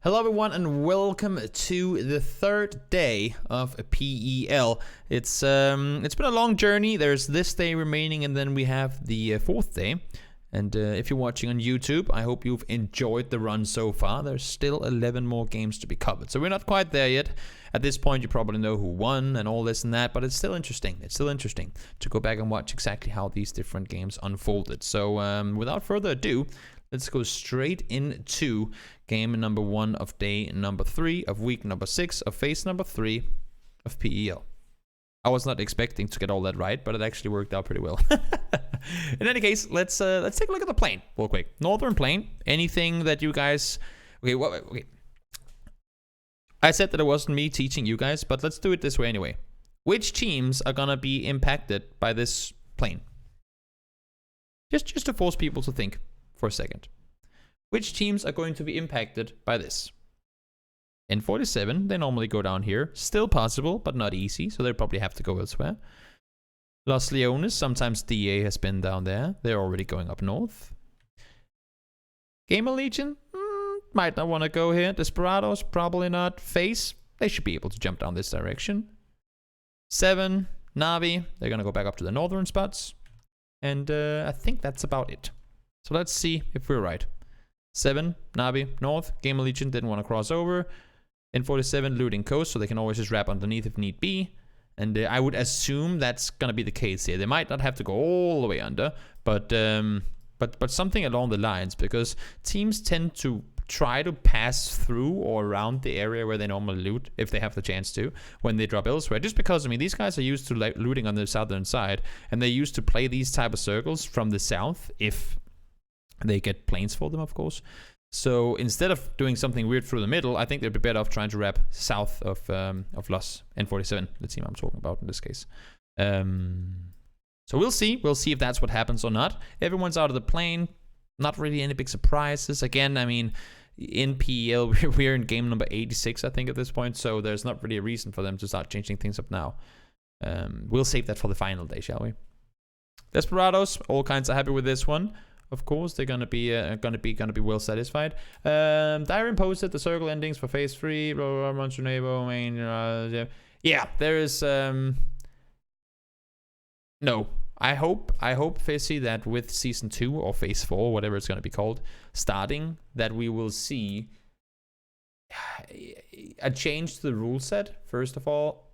Hello everyone and welcome to the third day of PEL. It's been a long journey. There's this day remaining and then we have the fourth day. And if you're watching on YouTube, I hope you've enjoyed the run so far. There's still 11 more games to be covered. So we're not quite there yet. At this point, you probably know who won and all this and that, but it's still interesting. It's still interesting to go back and watch exactly how these different games unfolded. So without further ado, let's go straight into game number 1 of day number 3 of week number 6 of phase number 3 of PEL. I was not expecting to get all that right, but it actually worked out pretty well. In any case, let's take a look at the plane real quick. Northern plane. Anything that you guys? Okay. I said that it wasn't me teaching you guys, but let's do it this way anyway. Which teams are gonna be impacted by this plane? Just to force people to think for a second. Which teams are going to be impacted by this? N47, they normally go down here. Still possible, but not easy, so they'll probably have to go elsewhere. Los Leones, sometimes DA has been down there. They're already going up north. Gamer Legion, might not want to go here. Desperados, probably not. Face, they should be able to jump down this direction. 7, Navi, they're going to go back up to the northern spots. And I think that's about it. So let's see if we're right. 7, Navi, north. Gamer Legion didn't want to cross over. N47 looting coast, so they can always just wrap underneath if need be. And I would assume that's going to be the case here. They might not have to go all the way under, but something along the lines, because teams tend to try to pass through or around the area where they normally loot, if they have the chance to, when they drop elsewhere. Just because, I mean, these guys are used to looting on the southern side, and they used to play these type of circles from the south, if they get planes for them, of course. So instead of doing something weird through the middle, I think they'd be better off trying to wrap south of Los N47, the team I'm talking about in this case. So we'll see. We'll see if that's what happens or not. Everyone's out of the plane. Not really any big surprises. Again, I mean, in PEL, we're in game number 86, I think, at this point. So there's not really a reason for them to start changing things up now. We'll save that for the final day, shall we? Desperados, all kinds of happy with this one. Of course, they're gonna be well satisfied. Dyron posted the circle endings for phase 3. Yeah, there is no. I hope they see that with season 2 or phase 4, whatever it's gonna be called, starting, that we will see a change to the rule set. First of all,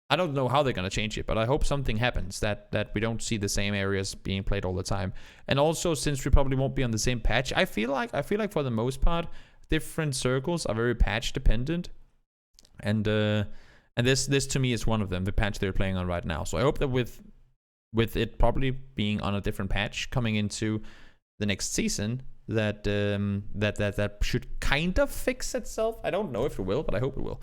I don't know how they're going to change it, but I hope something happens that we don't see the same areas being played all the time. And also, since we probably won't be on the same patch, I feel like for the most part, different circles are very patch dependent. And this to me is one of them, the patch they're playing on right now. So I hope that with it probably being on a different patch coming into the next season, that should kind of fix itself. I don't know if it will, but I hope it will.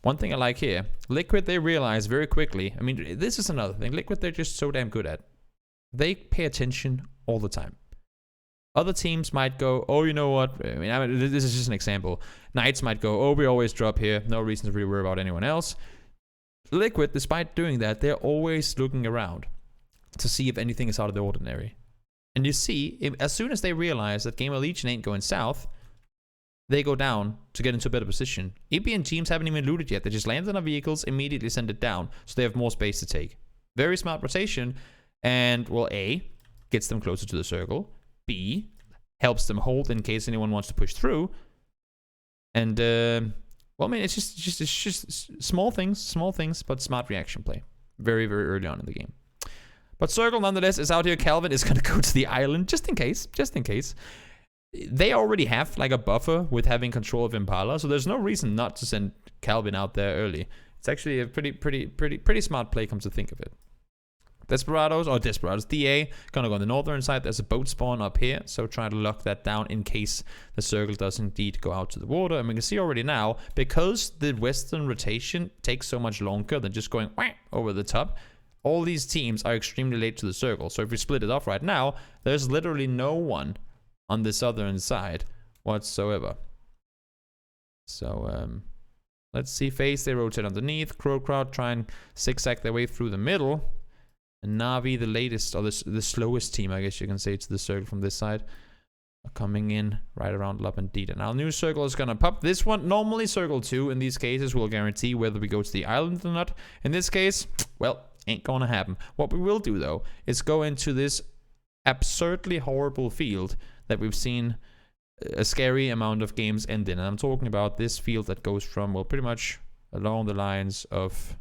One thing I like here, Liquid, they realize very quickly, I mean, this is another thing, Liquid, they're just so damn good at. They pay attention all the time. Other teams might go, oh, you know what, I mean, this is just an example. Knights might go, oh, we always drop here, no reason to really worry about anyone else. Liquid, despite doing that, they're always looking around to see if anything is out of the ordinary. And you see, as soon as they realize that Gamer Legion ain't going south, they go down to get into a better position. EPN teams haven't even looted yet. They just land on our vehicles, immediately send it down, so they have more space to take. Very smart rotation, and, well, A, gets them closer to the circle. B, helps them hold in case anyone wants to push through. And, well, I mean, it's just small things, but smart reaction play. Very, very early on in the game. But Circle, nonetheless, is out here. Calvin is going to go to the island, just in case. They already have like a buffer with having control of Impala, so there's no reason not to send Calvin out there early. It's actually a pretty smart play, come to think of it. Desperados, DA, gonna go on the northern side. There's a boat spawn up here, so try to lock that down in case the circle does indeed go out to the water. And we can see already now, because the western rotation takes so much longer than just going over the top, all these teams are extremely late to the circle. So if we split it off right now, there's literally no one on the southern side whatsoever. So let's see. Phase, they rotate underneath. Crow Crowd try and zigzag their way through the middle. And Navi, the latest, or the slowest team, I guess you can say, to the circle from this side. are coming in right around Lapandita. Now, new circle is gonna pop. This one, normally circle 2 in these cases will guarantee whether we go to the island or not. In this case, well, ain't gonna happen. What we will do though is go into this absurdly horrible field that we've seen a scary amount of games end in. And I'm talking about this field that goes from, well, pretty much along the lines of,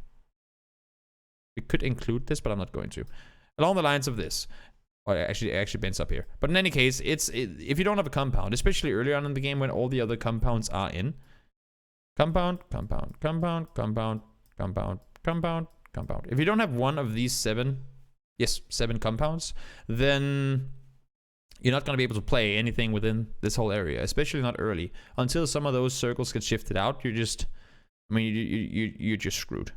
we could include this, but I'm not going to. Along the lines of this. Or actually bends up here. But in any case, if you don't have a compound, especially early on in the game when all the other compounds are in. Compound, compound, compound, compound, compound, compound, compound. If you don't have one of these 7 compounds, then you're not going to be able to play anything within this whole area, especially not early. Until some of those circles get shifted out, you're just, I mean, you're just screwed.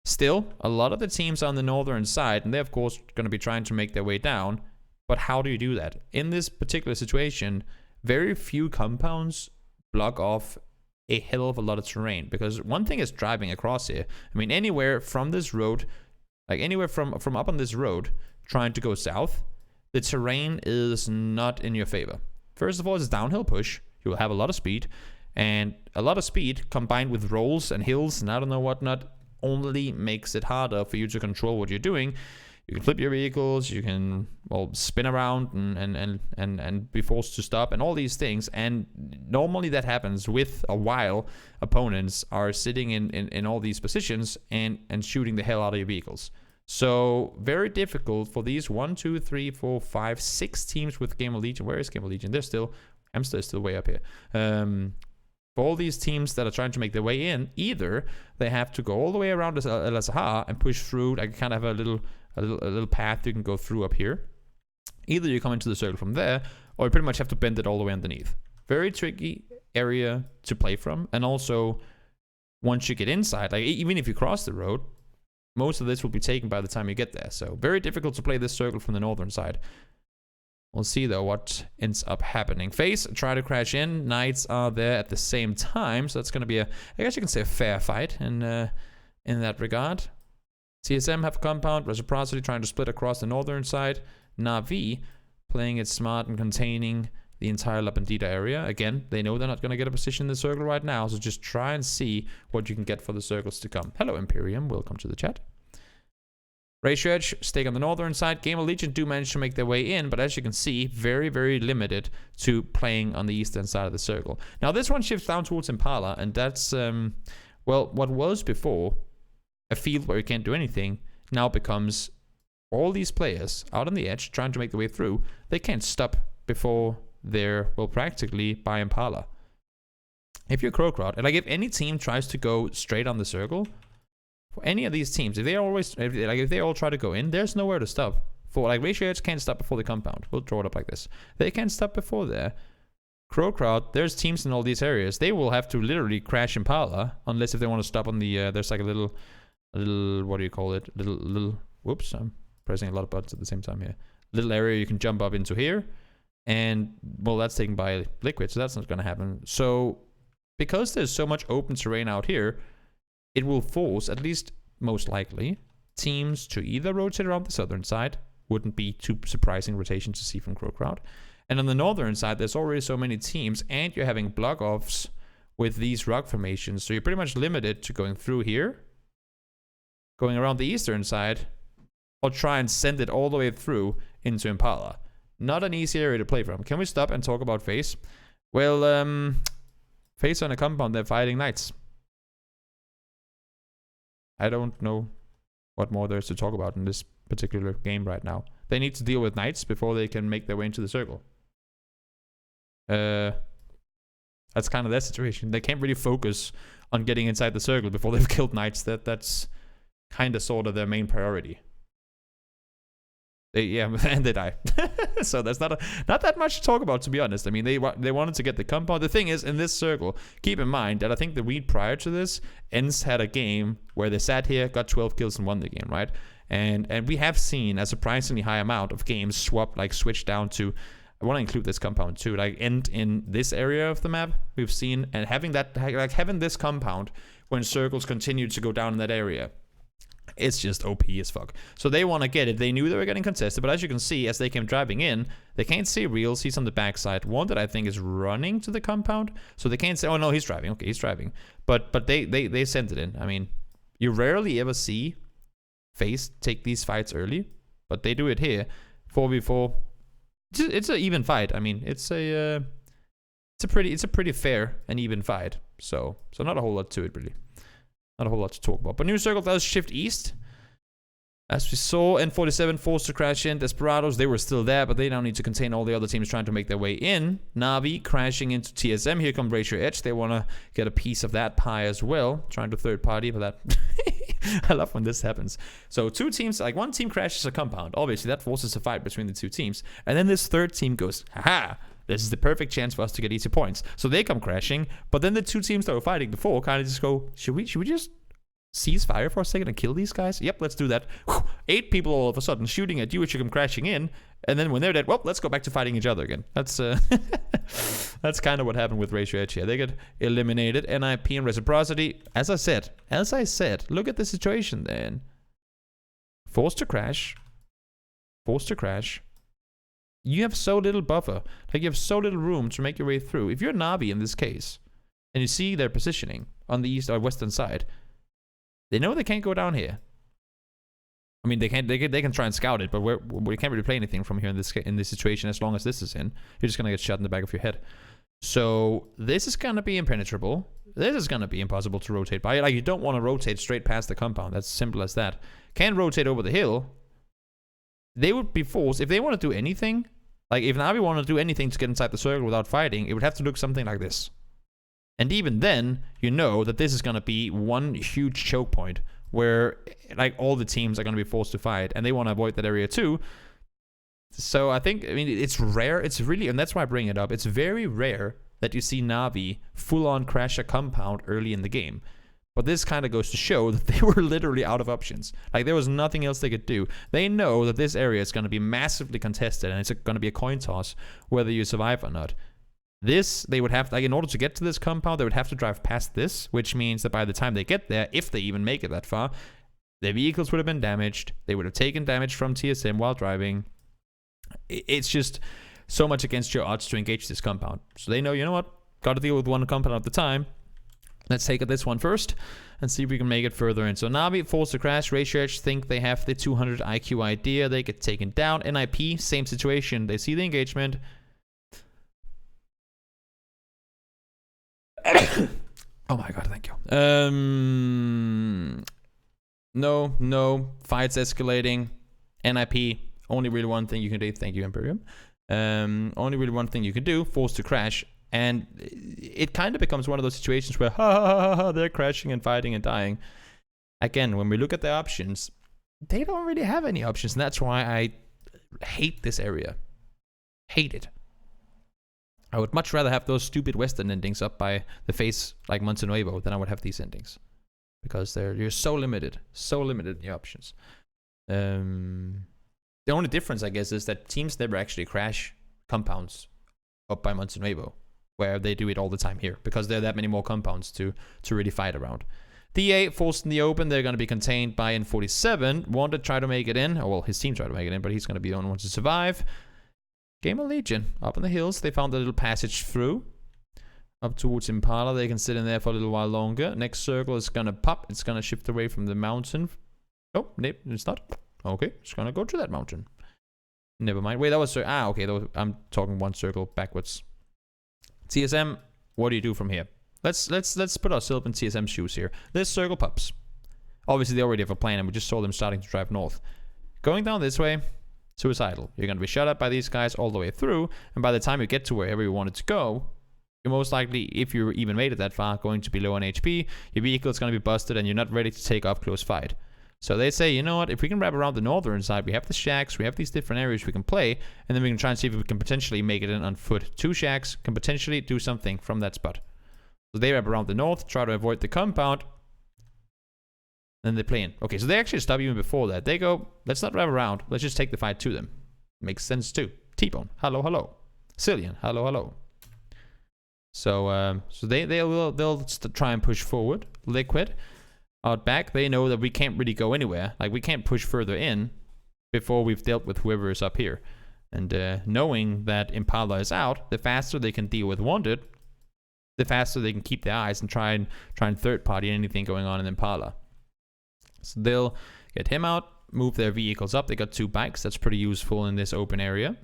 Still, a lot of the teams on the northern side, and they're of course going to be trying to make their way down, but how do you do that? In this particular situation, very few compounds block off a hell of a lot of terrain, because one thing is driving across here. I mean, anywhere from this road, like anywhere from up on this road, trying to go south, the terrain is not in your favor. First of all, it's a downhill push. You'll have a lot of speed, and a lot of speed combined with rolls and hills and I don't know whatnot only makes it harder for you to control what you're doing. You can flip your vehicles, you can, well, spin around and be forced to stop and all these things. And normally that happens with a while opponents are sitting in all these positions and shooting the hell out of your vehicles. So very difficult for these 1, 2, 3, 4, 5, 6 teams with Game of Legion. Where is Game of Legion? They're still, Amster is still way up here. For all these teams that are trying to make their way in, either they have to go all the way around El Azahar and push through. I kind of have a little path you can go through up here. Either you come into the circle from there, or you pretty much have to bend it all the way underneath. Very tricky area to play from. And also, once you get inside, like even if you cross the road, most of this will be taken by the time you get there. So very difficult to play this circle from the northern side. We'll see though what ends up happening. Face try to crash in. Knights are there at the same time, so that's going to be I guess you can say a fair fight in that regard. CSM have a compound. Reciprocity trying to split across the northern side. Na'Vi playing it smart and containing the entire Lapandita area. Again, they know they're not going to get a position in the circle right now, so just try and see what you can get for the circles to come. Hello Imperium, welcome to the chat. Ratio Edge, stake on the northern side. Game of Legion do manage to make their way in, but as you can see, very, very limited to playing on the eastern side of the circle. Now, this one shifts down towards Impala, and that's, well, what was before a field where you can't do anything now becomes all these players out on the edge trying to make their way through. They can't stop before they're, well, practically by Impala. If you're Crowcrowd, and like if any team tries to go straight on the circle, for any of these teams, if they all try to go in, there's nowhere to stop. For like Ratio Edge can't stop before the compound. We'll draw it up like this. They can't stop before there. Crowcrowd, there's teams in all these areas. They will have to literally crash Impala unless if they want to stop on the. There's like a little, what do you call it? Little. Whoops, I'm pressing a lot of buttons at the same time here. Little area you can jump up into here, and well, that's taken by Liquid, so that's not going to happen. So because there's so much open terrain out here, it will force, at least most likely, teams to either rotate around the southern side. Wouldn't be too surprising rotation to see from Crowcrowd. And on the northern side, there's already so many teams, and you're having block-offs with these rock formations. So you're pretty much limited to going through here, going around the eastern side, or try and send it all the way through into Impala. Not an easy area to play from. Can we stop and talk about Face? Well, Face on a compound, they're fighting Knights. I don't know what more there's to talk about in this particular game right now. They need to deal with Knights before they can make their way into the circle. That's kind of their situation. They can't really focus on getting inside the circle before they've killed Knights. That's kind of sort of their main priority. And they die. So there's not that much to talk about, to be honest. I mean, they wanted to get the compound. The thing is, in this circle, keep in mind that I think the week prior to this, ENCE had a game where they sat here, got 12 kills and won the game, right? And we have seen a surprisingly high amount of games switch down to, I want to include this compound too, like end in this area of the map. We've seen, and having this compound when circles continue to go down in that area It's just OP as fuck. So they want to get it. They knew they were getting contested, but as you can see, as they came driving in, they can't see Reels. He's on the backside. One that I think is running to the compound. So they can't say, oh no, he's driving. Okay, he's driving. But they sent it in. I mean, you rarely ever see FaZe take these fights early, but they do it here. 4v4. It's an even fight. I mean, it's a pretty fair and even fight. So not a whole lot to it really. Not a whhole lot to talk about. But New Circle does shift east. As we saw, N47 forced to crash in. Desperados, they were still there, but they now need to contain all the other teams trying to make their way in. Na'Vi crashing into TSM. Here comes Ratio Edge. They want to get a piece of that pie as well. Trying to third party, but that... I love when this happens. So two teams, like one team crashes a compound. Obviously, that forces a fight between the two teams. And then this third team goes, haha, this is the perfect chance for us to get easy points. So they come crashing, but then the two teams that were fighting before kind of just go, should we just cease fire for a second and kill these guys? Yep, let's do that. 8 people all of a sudden shooting at you as you come crashing in, and then when they're dead, well, let's go back to fighting each other again. That's that's kind of what happened with Ratio Edge here. They get eliminated. NIP and Reciprocity, as I said, look at the situation then. Forced to crash. You have so little buffer. Like, you have so little room to make your way through. If you're Na'Vi in this case, and you see their positioning on the east or western side, they know they can't go down here. I mean, they can try and scout it, but we can't really play anything from here in this situation as long as this is in. You're just gonna get shot in the back of your head. So this is gonna be impenetrable. This is gonna be impossible to rotate by. Like, you don't want to rotate straight past the compound. That's simple as that. Can't rotate over the hill. They would be forced, if they want to do anything, like if Na'Vi want to do anything to get inside the circle without fighting, it would have to look something like this. And even then, you know that this is going to be one huge choke point where like all the teams are going to be forced to fight, and they want to avoid that area too. So I mean, it's rare. It's really, and that's why I bring it up. It's very rare that you see Na'Vi full-on crash a compound early in the game. But this kind of goes to show that they were literally out of options. Like, there was nothing else they could do. They know that this area is going to be massively contested, and it's going to be a coin toss whether you survive or not. This, they would have, like, in order to get to this compound, they would have to drive past this, which means that by the time they get there, if they even make it that far, their vehicles would have been damaged. They would have taken damage from TSM while driving. It's just so much against your odds to engage this compound. So they know, you know what? Got to deal with one compound at a time. Let's take this one first and see if we can make it further in. So Na'Vi forced to crash. Ratio Edge think they have the 200 IQ idea. They get taken down. NIP, same situation. They see the engagement. Oh my god, thank you. No. Fights escalating. NIP, only really one thing you can do. Thank you, Imperium. Only really one thing you can do. Forced to crash. And it kind of becomes one of those situations where they're crashing and fighting and dying. Again, when we look at the options, they don't really have any options. And that's why I hate this area. Hate it. I would much rather have those stupid Western endings up by the face like Montenuevo than I would have these endings. Because you're so limited. So limited in your options. The only difference, I guess, is that teams never actually crash compounds up by Montenuevo, where they do it all the time here, because there are that many more compounds to really fight around. DA forced in the open. They're going to be contained by N47. Want to try to make it in. Oh, well, his team tried to make it in, but he's going to be the only one to survive. Gamer Legion, up in the hills. They found a little passage through. Up towards Impala. They can sit in there for a little while longer. Next circle is going to pop. It's going to shift away from the mountain. Oh, no, it's not. Okay, it's going to go to that mountain. Never mind. Wait, that was... okay, I'm talking one circle backwards. TSM, what do you do from here? Let's put ourselves in TSM's shoes here. This circle pops. Obviously, they already have a plan, and we just saw them starting to drive north. Going down this way, suicidal. You're going to be shot at by these guys all the way through, and by the time you get to wherever you wanted to go, you're most likely, if you even made it that far, going to be low on HP. Your vehicle is going to be busted, and you're not ready to take up close fight. So they say, you know what, if we can wrap around the northern side, we have the shacks, we have these different areas we can play, and then we can try and see if we can potentially make it in on foot. 2 shacks can potentially do something from that spot. So they wrap around the north, try to avoid the compound, then they play in. Okay, so they actually stop even before that. They go, let's not wrap around, let's just take the fight to them. Makes sense too. T-Bone, hello, hello. Cillian, hello, hello. So they'll try and push forward. Liquid. out back, they know that we can't really go anywhere. Like, we can't push further in before we've dealt with whoever is up here. And knowing that Impala is out, the faster they can deal with Wanted, the faster they can keep their eyes and try and third party anything going on in Impala. So they'll get him out, move their vehicles up. They got 2 bikes. That's pretty useful in this open area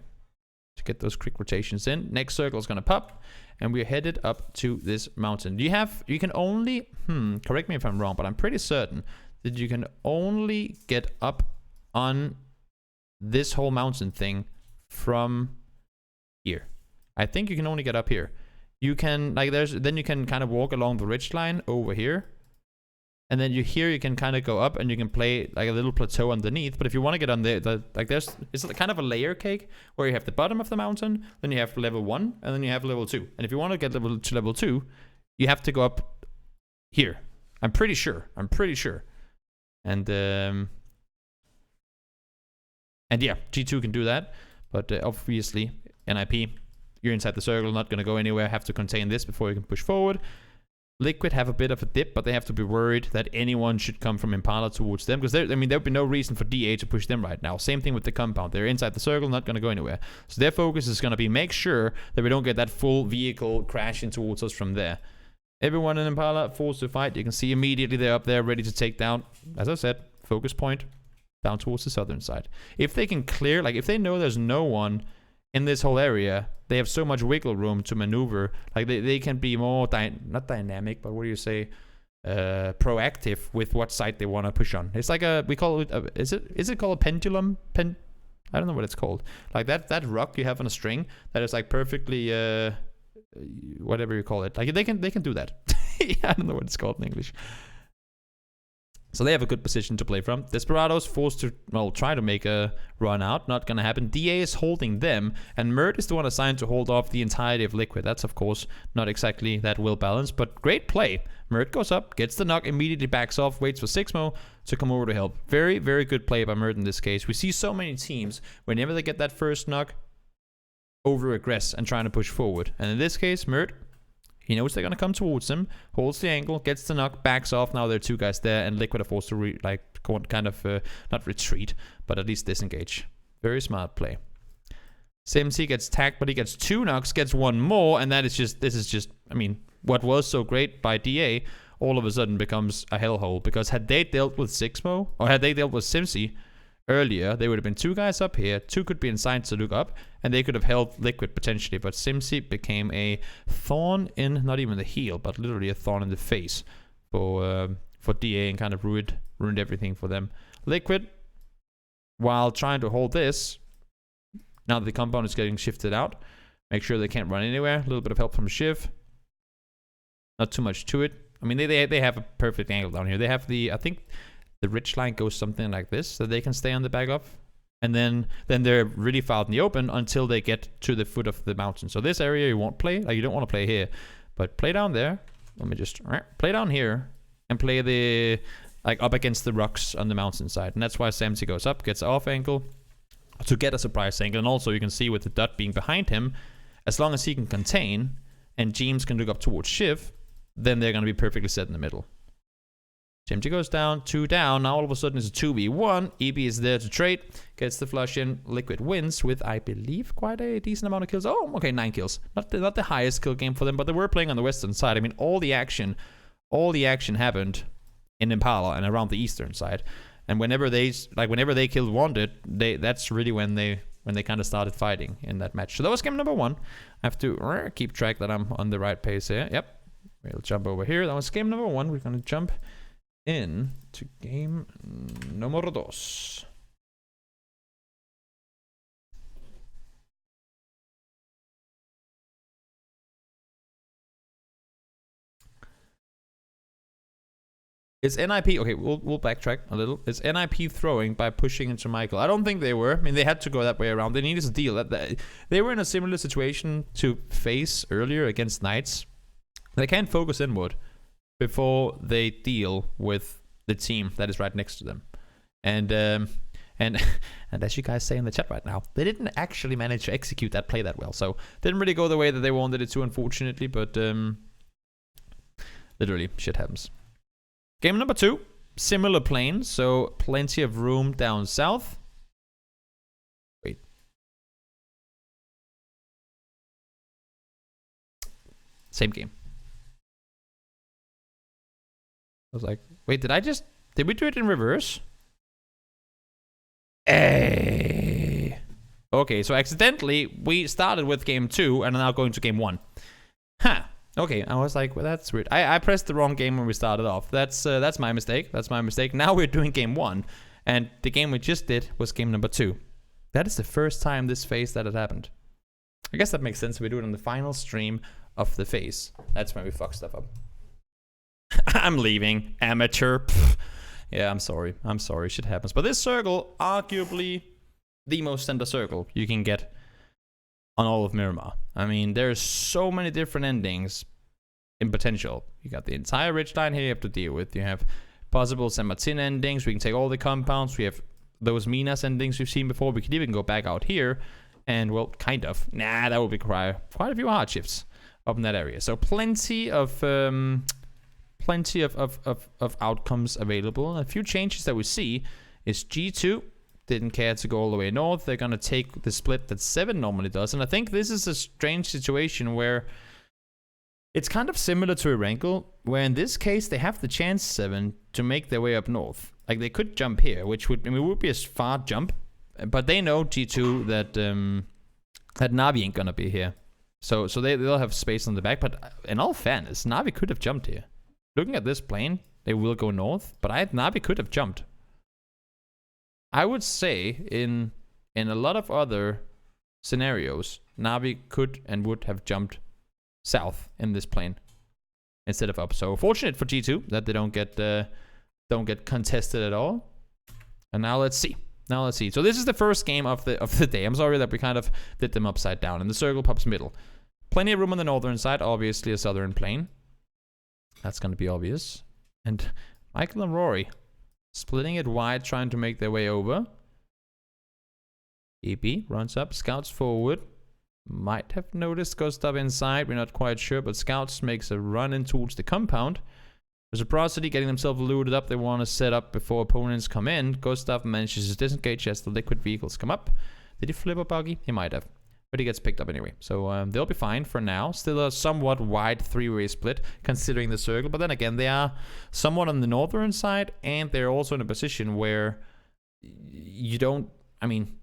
to get those quick rotations in. Next circle is going to pop, and we're headed up to this mountain. You can only, correct me if I'm wrong, but I'm pretty certain that you can only get up on this whole mountain thing from here. I think you can only get up here. You can, like, then you can kind of walk along the ridge line over here. And then you can kind of go up and you can play like a little plateau underneath. But if you want to get on it's kind of a layer cake where you have the bottom of the mountain, then you have level 1, and then you have level 2. And if you want to get to level 2, you have to go up here. I'm pretty sure. And yeah, G2 can do that. But obviously, NIP, you're inside the circle, not going to go anywhere. Have to contain this before you can push forward. Liquid have a bit of a dip, but they have to be worried that anyone should come from Impala towards them. Because, there would be no reason for DA to push them right now. Same thing with the compound. They're inside the circle, not going to go anywhere. So their focus is going to be make sure that we don't get that full vehicle crashing towards us from there. Everyone in Impala forced to fight. You can see immediately they're up there ready to take down, as I said, focus point down towards the southern side. If they can clear, like if they know there's no one in this whole area, they have so much wiggle room to maneuver. Like they can be more not dynamic, but what do you say, proactive with what side they want to push on. It's like we call it is it called a pendulum? I don't know what it's called. Like that rock you have on a string that is like perfectly whatever you call it. Like they can do that. I don't know what it's called in English. So they have a good position to play from. Desperados forced to, well, try to make a run out. Not going to happen. DA is holding them, and Mert is the one assigned to hold off the entirety of Liquid. That's, of course, not exactly that well balanced, but great play. Mert goes up, gets the knock, immediately backs off, waits for Sixmo to come over to help. Very, very good play by Mert in this case. We see so many teams, whenever they get that first knock, over-aggress and trying to push forward. And in this case, Mert, he knows they're going to come towards him, holds the angle, gets the knock, backs off. Now there are 2 guys there, and Liquid are forced to not retreat, but at least disengage. Very smart play. CMC gets tagged, but he gets 2 knocks, gets 1 more, and this is just, I mean, what was so great by DA all of a sudden becomes a hellhole, because had they dealt with Sixmo, or had they dealt with Simsi earlier, there would have been 2 guys up here, 2 could be inside to look up, and they could have held Liquid potentially, but Simsi became a thorn in, not even the heel, but literally a thorn in the face for DA, and kind of ruined everything for them. Liquid, while trying to hold this, now that the compound is getting shifted out, make sure they can't run anywhere. A little bit of help from Shiv. Not too much to it. I mean, they have a perfect angle down here. They have I think the ridge line goes something like this, so they can stay on the back of. And then they're really far out in the open until they get to the foot of the mountain. So this area you won't play, like you don't want to play here, but play down there. Let me just play down here and play like up against the rocks on the mountainside. And that's why Samsy goes up, gets off angle to get a surprise angle. And also you can see with the dot being behind him, as long as he can contain and James can look up towards Shiv, then they're going to be perfectly set in the middle. Jimji goes down, 2 down. Now all of a sudden it's a 2v1. EB is there to trade. Gets the flush in. Liquid wins with, I believe, quite a decent amount of kills. Oh, okay, 9 kills. Not the highest kill game for them, but they were playing on the western side. I mean, all the action happened in Impala and around the eastern side. And whenever they killed Wanted, that's really when they kind of started fighting in that match. So that was game number 1. I have to keep track that I'm on the right pace here. Yep. We'll jump over here. That was game number 1. We're going to jump in to game numero 2. Is NIP okay? We'll backtrack a little. Is NIP throwing by pushing into Michael? I don't think they were. I mean, they had to go that way around. They needed to deal that. They were in a similar situation to face earlier against Knights. They can't focus inward before they deal with the team that is right next to them. And as you guys say in the chat right now, they didn't actually manage to execute that play that well. So didn't really go the way that they wanted it to, unfortunately. But literally, shit happens. Game number 2, similar plane, so plenty of room down south. Wait. Same game. I was like, wait, did we do it in reverse? Hey. Okay, so accidentally, we started with game 2 and are now going to game 1. Huh. Okay, I was like, well, that's weird. I pressed the wrong game when we started off. That's my mistake. That's my mistake. Now we're doing game 1. And the game we just did was game number 2. That is the first time this phase that it happened. I guess that makes sense. We do it on the final stream of the phase. That's when we fuck stuff up. I'm leaving. Amateur. Pfft. Yeah, I'm sorry. I'm sorry. Shit happens. But this circle, arguably the most center circle you can get on all of Miramar. I mean, there's so many different endings in potential. You got the entire ridgeline here you have to deal with. You have possible San Martin endings. We can take all the compounds. We have those Minas endings we've seen before. We could even go back out here and, well, kind of. Nah, that would be quite a few hardships up in that area. So plenty of outcomes available. A few changes that we see is G2 didn't care to go all the way north. They're going to take the split that 7 normally does. And I think this is a strange situation where it's kind of similar to Erangel, where in this case they have the chance 7 to make their way up north. Like they could jump here, which would, I mean, would be a far jump, but they know G2 that that Navi ain't gonna be here. So they'll have space on the back. But in all fairness, Navi could have jumped here. Looking at this plane, they will go north, but Navi could have jumped. I would say in a lot of other scenarios, Navi could and would have jumped south in this plane instead of up. So fortunate for G2 that they don't get contested at all. And now let's see. So this is the first game of the day. I'm sorry that we kind of did them upside down. And the circle pops middle. Plenty of room on the northern side. Obviously a southern plane. That's going to be obvious. And Michael and Rory splitting it wide, trying to make their way over. EP runs up, scouts forward. Might have noticed Gustav inside, we're not quite sure, but Scouts makes a run in towards the compound. Reciprocity getting themselves looted up, they want to set up before opponents come in. Gustav manages to disengage as the liquid vehicles come up. Did he flip a buggy? He might have. But he gets picked up anyway. So they'll be fine for now. Still a somewhat wide 3-way split considering the circle. But then again, they are somewhat on the northern side. And they're also in a position where you don't... I mean,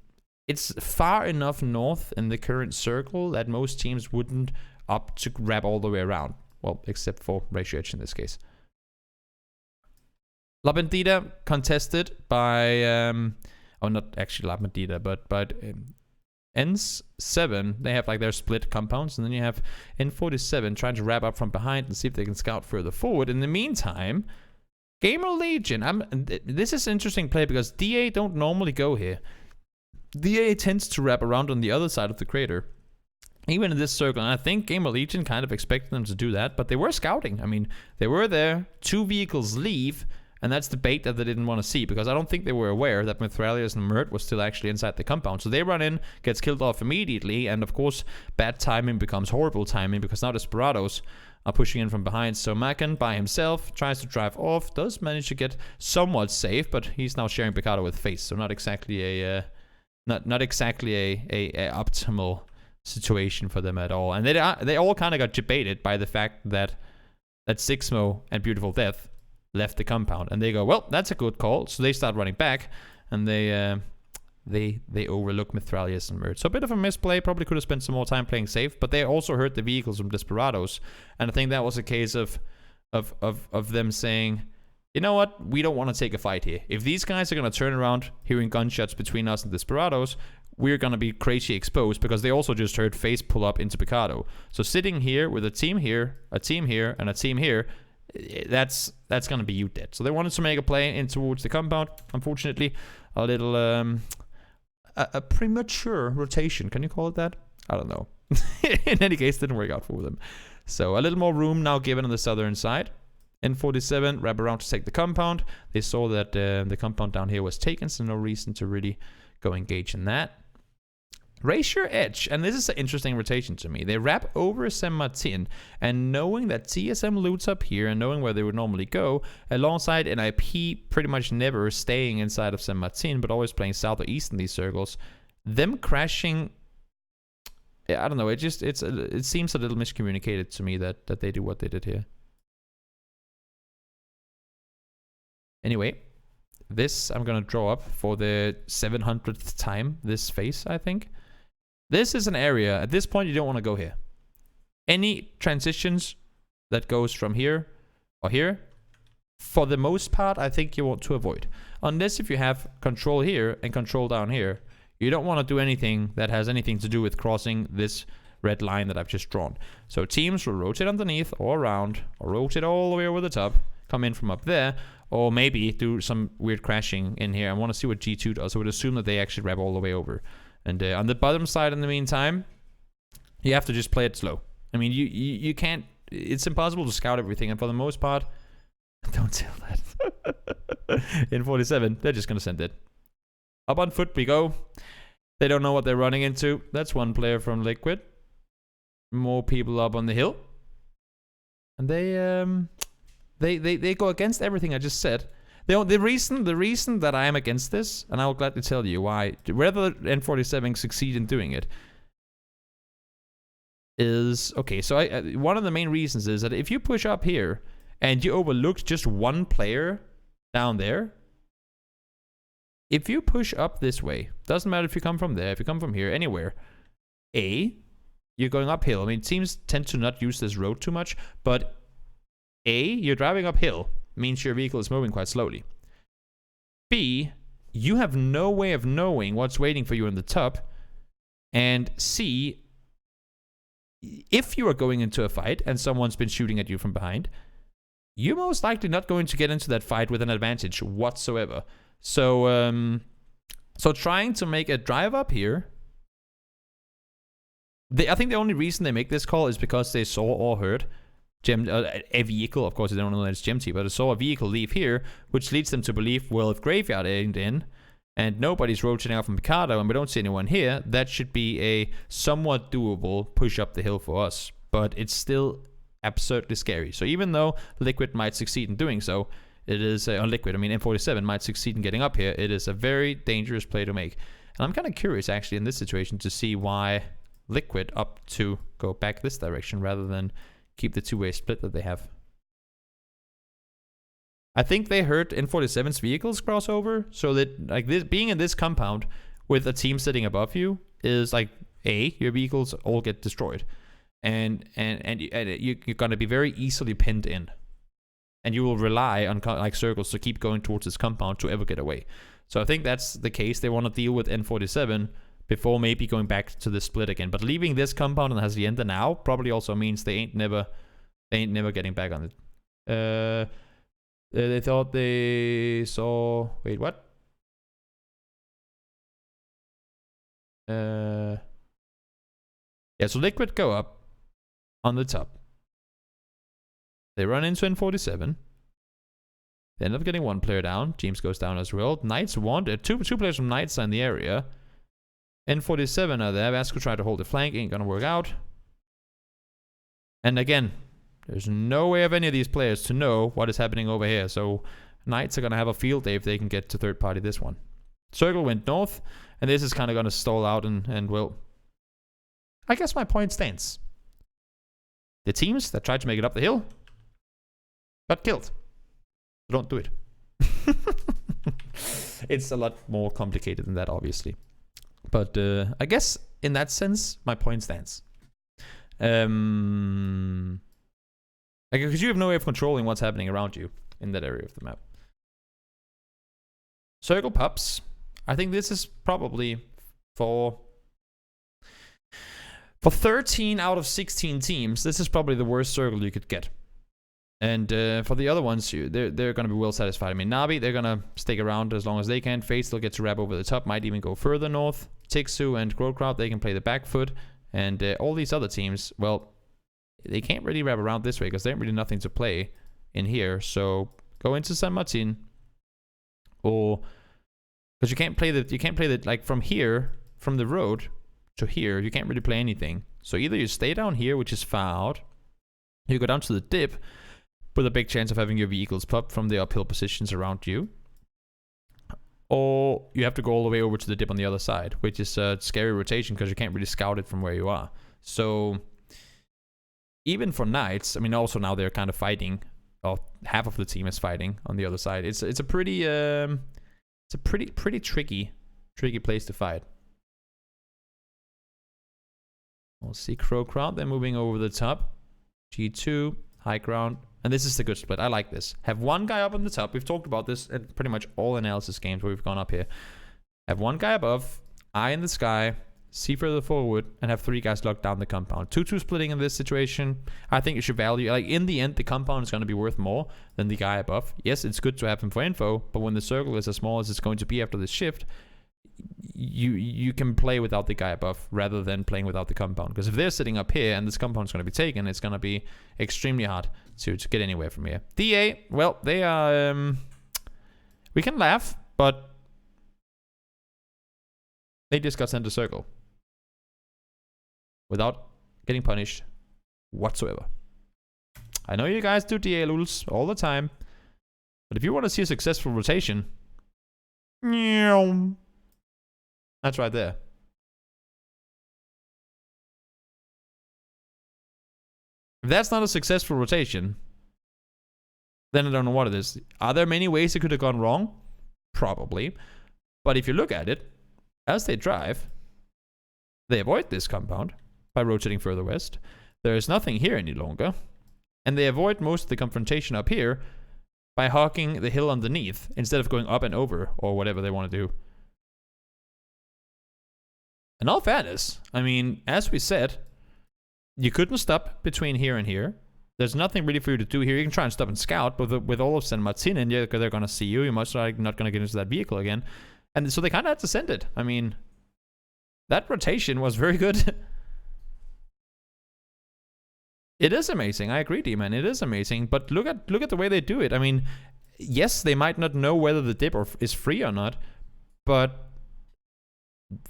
it's far enough north in the current circle that most teams wouldn't opt to grab all the way around. Well, except for Ratio Edge in this case. La Bandita contested by... oh, not actually La Bandita, but... N7, they have like their split compounds, and then you have N47 trying to wrap up from behind and see if they can scout further forward. In the meantime, Gamer Legion, this is interesting play because DA don't normally go here. DA tends to wrap around on the other side of the crater, even in this circle, and I think Gamer Legion kind of expected them to do that, but they were scouting. I mean, they were there, 2 vehicles leave, and that's the bait that they didn't want to see, because I don't think they were aware that Mithralius and Mert was still actually inside the compound. So they run in, gets killed off immediately, and of course, bad timing becomes horrible timing, because now Desperados are pushing in from behind. So Makan, by himself, tries to drive off, does manage to get somewhat safe, but he's now sharing Picardo with Face, so not exactly a optimal situation for them at all. And they all kind of got debated by the fact that Sixmo and Beautiful Death left the compound, and they go, well, that's a good call. So they start running back, and they overlook Mithralius and Mert. So a bit of a misplay. Probably could have spent some more time playing safe, but they also hurt the vehicles from Desperados, and I think that was a case of them saying, you know what, we don't want to take a fight here. If these guys are going to turn around hearing gunshots between us and Desperados, we're going to be crazy exposed, because they also just heard Face pull up into Picardo. So sitting here with a team here, a team here, and a team here, that's going to be you dead. So they wanted to make a play in towards the compound. Unfortunately, a little a premature rotation. Can you call it that? I don't know. In any case, didn't work out for them. So a little more room now given on the southern side. N47 wrap around to take the compound. They saw that the compound down here was taken, so no reason to really go engage in that. Raise your edge, and this is an interesting rotation to me. They wrap over San Martin, and knowing that TSM loots up here, and knowing where they would normally go, alongside NIP pretty much never staying inside of San Martin, but always playing south or east in these circles, them crashing, I don't know, it seems a little miscommunicated to me that they do what they did here. Anyway, this I'm gonna draw up for the 700th time, this phase, I think. This is an area, at this point you don't want to go here. Any transitions that goes from here or here, for the most part, I think you want to avoid. Unless if you have control here and control down here, you don't want to do anything that has anything to do with crossing this red line that I've just drawn. So teams will rotate underneath or around, or rotate all the way over the top, come in from up there, or maybe do some weird crashing in here. I want to see what G2 does. I would assume that they actually wrap all the way over. And on the bottom side, in the meantime, you have to just play it slow. I mean, you can't... It's impossible to scout everything, and for the most part... Don't tell that. In 47, they're just going to send it. Up on foot we go. They don't know what they're running into. That's one player from Liquid. More people up on the hill. And they go against everything I just said. The reason that I am against this, and I will gladly tell you why, whether N47 succeed in doing it, is okay. So one of the main reasons is that if you push up here and you overlook just one player down there, if you push up this way, doesn't matter if you come from there, if you come from here, anywhere, you're going uphill. I mean, teams tend to not use this road too much, but you're driving uphill, means your vehicle is moving quite slowly. B, you have no way of knowing what's waiting for you in the top. And C, if you are going into a fight and someone's been shooting at you from behind, you're most likely not going to get into that fight with an advantage whatsoever. So, so trying to make a drive up here, I think the only reason they make this call is because they saw or heard a vehicle, of course they don't know that it's Gemty, but I saw a vehicle leave here, which leads them to believe, well, if Graveyard ain't in, and nobody's rotating out from Mikado, and we don't see anyone here, that should be a somewhat doable push up the hill for us. But it's still absurdly scary. So even though Liquid might succeed in doing so, it is, Liquid, I mean N47 might succeed in getting up here, it is a very dangerous play to make. And I'm kind of curious, actually, in this situation, to see why Liquid opt to go back this direction rather than keep the two-way split that they have. I think they heard N47's vehicles cross over, so that like this being in this compound with a team sitting above you is like your vehicles all get destroyed, and you're gonna be very easily pinned in, and you will rely on like circles to keep going towards this compound to ever get away. So I think that's the case. They want to deal with N47 before maybe going back to the split again. But leaving this compound and has the ender now probably also means they ain't never getting back on it. They thought they saw... Wait, what? Yeah, so Liquid go up on the top. They run into N47. They end up getting one player down. James goes down as well. Knights wanted two players from Knights are in the area. N47 are there. Vasco tried to hold the flank. Ain't gonna work out. And again, there's no way of any of these players to know what is happening over here. So Knights are gonna have a field day if they can get to third party this one. Circle went north. And this is kind of gonna stall out and well... I guess my point stands. The teams that tried to make it up the hill got killed. Don't do it. It's a lot more complicated than that, obviously. But I guess in that sense, my point stands. Because you have no way of controlling what's happening around you in that area of the map. Circle pups. I think this is probably for 13 out of 16 teams, this is probably the worst circle you could get. And for the other ones, they're going to be well satisfied. I mean, Navi, they're going to stick around as long as they can. Face, they'll get to wrap over the top, might even go further north. Tixu and Growcrowd, they can play the back foot. And all these other teams, well, they can't really wrap around this way because they have really nothing to play in here. So go into San Martin, or because you can't play the like from here, from the road, to here, you can't really play anything. So either you stay down here, which is far out, you go down to the dip, with a big chance of having your vehicles pop from the uphill positions around you. Or you have to go all the way over to the dip on the other side, which is a scary rotation because you can't really scout it from where you are. So even for knights, I mean, also now they're kind of fighting, or half of the team is fighting on the other side. It's a pretty tricky place to fight. We'll see Crow Crowd. They're moving over the top. G2, high ground. And this is the good split. I like this. Have one guy up on the top. We've talked about this in pretty much all analysis games where we've gone up here. Have one guy above, eye in the sky, see further forward, and have 3 guys locked down the compound. 2-2 splitting in this situation, I think you should value. Like, in the end, the compound is going to be worth more than the guy above. Yes, it's good to have him for info, but when the circle is as small as it's going to be after this shift, you can play without the guy above rather than playing without the compound. Because if they're sitting up here and this compound is going to be taken, it's going to be extremely hard to get anywhere from here. DA, well, they are... we can laugh, but they just got sent to circle without getting punished whatsoever. I know you guys do DA lulz all the time, but if you want to see a successful rotation, that's right there. If that's not a successful rotation, then I don't know what it is. Are there many ways it could have gone wrong? Probably. But if you look at it, as they drive, they avoid this compound by rotating further west. There is nothing here any longer. And they avoid most of the confrontation up here by hawking the hill underneath instead of going up and over or whatever they want to do. In all fairness, I mean, as we said, you couldn't stop between here and here. There's nothing really for you to do here. You can try and stop and scout, but with all of San Martin in, they're going to see you. You're most likely not going to get into that vehicle again. And so they kind of had to send it. I mean, that rotation was very good. It is amazing. I agree, D-Man. It is amazing. But look at the way they do it. I mean, yes, they might not know whether the dip is free or not, but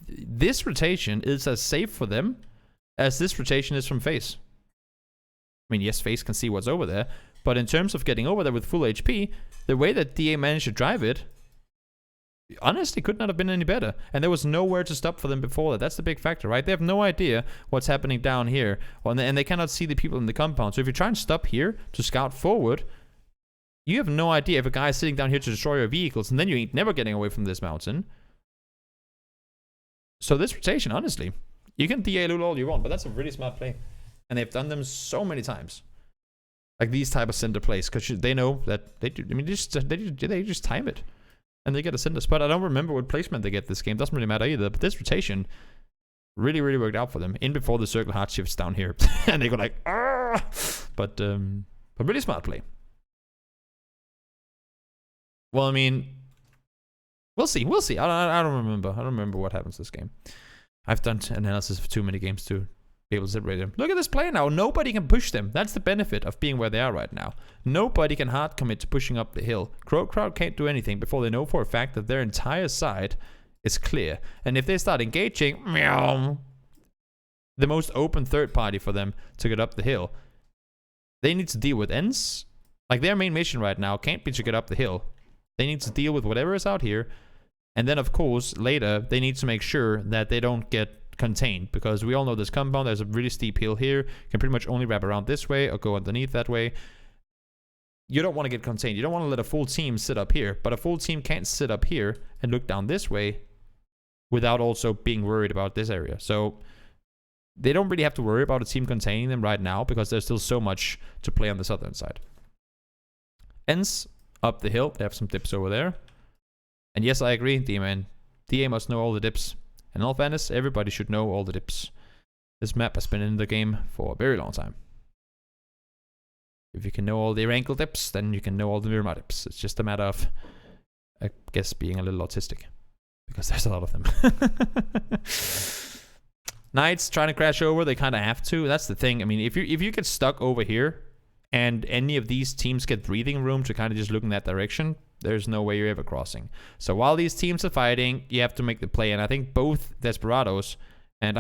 this rotation is as safe for them as this rotation is from FaZe. I mean, yes, FaZe can see what's over there, but in terms of getting over there with full HP, the way that DA managed to drive it, honestly, could not have been any better. And there was nowhere to stop for them before that. That's the big factor, right? They have no idea what's happening down here, and they cannot see the people in the compound. So if you try and stop here to scout forward, you have no idea if a guy is sitting down here to destroy your vehicles, and then you ain't never getting away from this mountain. So this rotation, honestly, you can DA lul all you want, but that's a really smart play. And they've done them so many times. Like these type of center plays, because they know that they do. I mean, they just time it. And they get a center spot. I don't remember what placement they get this game. Doesn't really matter either. But this rotation really, really worked out for them. In before the circle hard shifts down here. And they go like, ah! But really smart play. Well, I mean, we'll see. We'll see. I don't remember. I don't remember what happens this game. I've done analysis for too many games to be able to separate them. Look at this play now. Nobody can push them. That's the benefit of being where they are right now. Nobody can hard commit to pushing up the hill. Crow Crowd can't do anything before they know for a fact that their entire side is clear. And if they start engaging, meow, the most open third party for them to get up the hill, they need to deal with ends. Like their main mission right now can't be to get up the hill. They need to deal with whatever is out here. And then, of course, later, they need to make sure that they don't get contained. Because we all know this compound, there's a really steep hill here. You can pretty much only wrap around this way or go underneath that way. You don't want to get contained. You don't want to let a full team sit up here. But a full team can't sit up here and look down this way without also being worried about this area. So they don't really have to worry about a team containing them right now because there's still so much to play on the southern side. Ends up the hill. They have some dips over there. And yes, I agree, D-Man. DA must know all the dips. And in all fairness, everybody should know all the dips. This map has been in the game for a very long time. If you can know all the Erangel dips, then you can know all the Miramar dips. It's just a matter of, I guess, being a little autistic. Because there's a lot of them. Knights trying to crash over, they kind of have to. That's the thing. I mean, if you get stuck over here, and any of these teams get breathing room to kind of just look in that direction, there's no way you're ever crossing. So while these teams are fighting, you have to make the play. And I think both Desperados And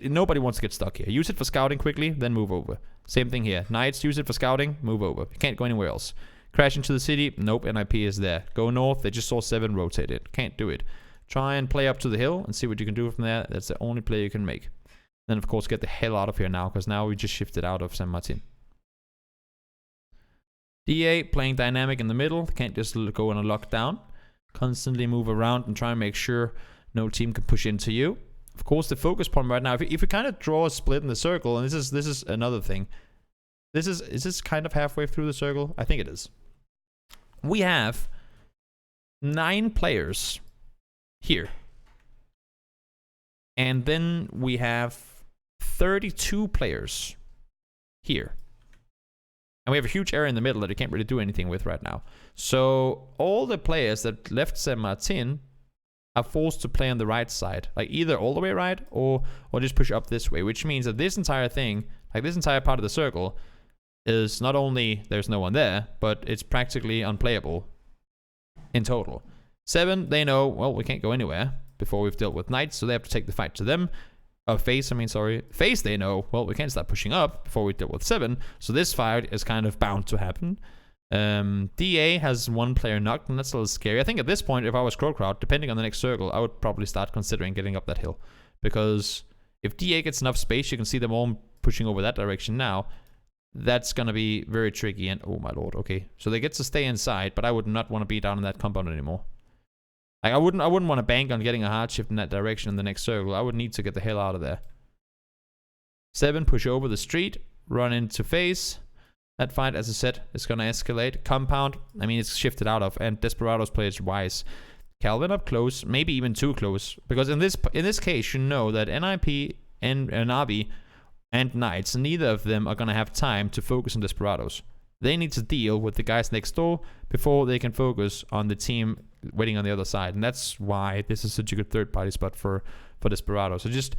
nobody wants to get stuck here. Use it for scouting quickly, then move over. Same thing here. Knights, use it for scouting, move over. You can't go anywhere else. Crash into the city, nope, NIP is there. Go north, they just saw 7 rotate it. Can't do it. Try and play up to the hill and see what you can do from there. That's the only play you can make. Then, of course, get the hell out of here now, because now we just shifted out of San Martin. DA playing dynamic in the middle. Can't just go on a lockdown. Constantly move around and try and make sure no team can push into you. Of course, the focus point right now, if we kind of draw a split in the circle, and this is another thing. Is this kind of halfway through the circle? I think it is. We have 9 players here. And then we have 32 players here. And we have a huge area in the middle that we can't really do anything with right now. So all the players that left San Martin are forced to play on the right side. Like either all the way right or just push up this way. Which means that this entire thing, like this entire part of the circle, is not only there's no one there, but it's practically unplayable in total. 7, they know, well, we can't go anywhere before we've dealt with Knights, so they have to take the fight to them. Face, Face, they know, well, we can't start pushing up before we deal with 7, so this fight is kind of bound to happen. DA has 1 player knocked, and that's a little scary. I think at this point, if I was Crowd, depending on the next circle, I would probably start considering getting up that hill. Because if DA gets enough space, you can see them all pushing over that direction now. That's gonna be very tricky, and oh my lord, okay. So they get to stay inside, but I would not want to be down in that compound anymore. Like I wouldn't want to bank on getting a hard shift in that direction in the next circle. I would need to get the hell out of there. 7, push over the street, run into Face. That fight, as I said, is gonna escalate. Compound, I mean, it's shifted out of, and Desperados plays wise. Calvin up close, maybe even too close, because in this case, you know that NIP and Navi and Knights, neither of them are gonna have time to focus on Desperados. They need to deal with the guys next door before they can focus on the team waiting on the other side, and that's why this is such a good third-party spot for Desperados. So just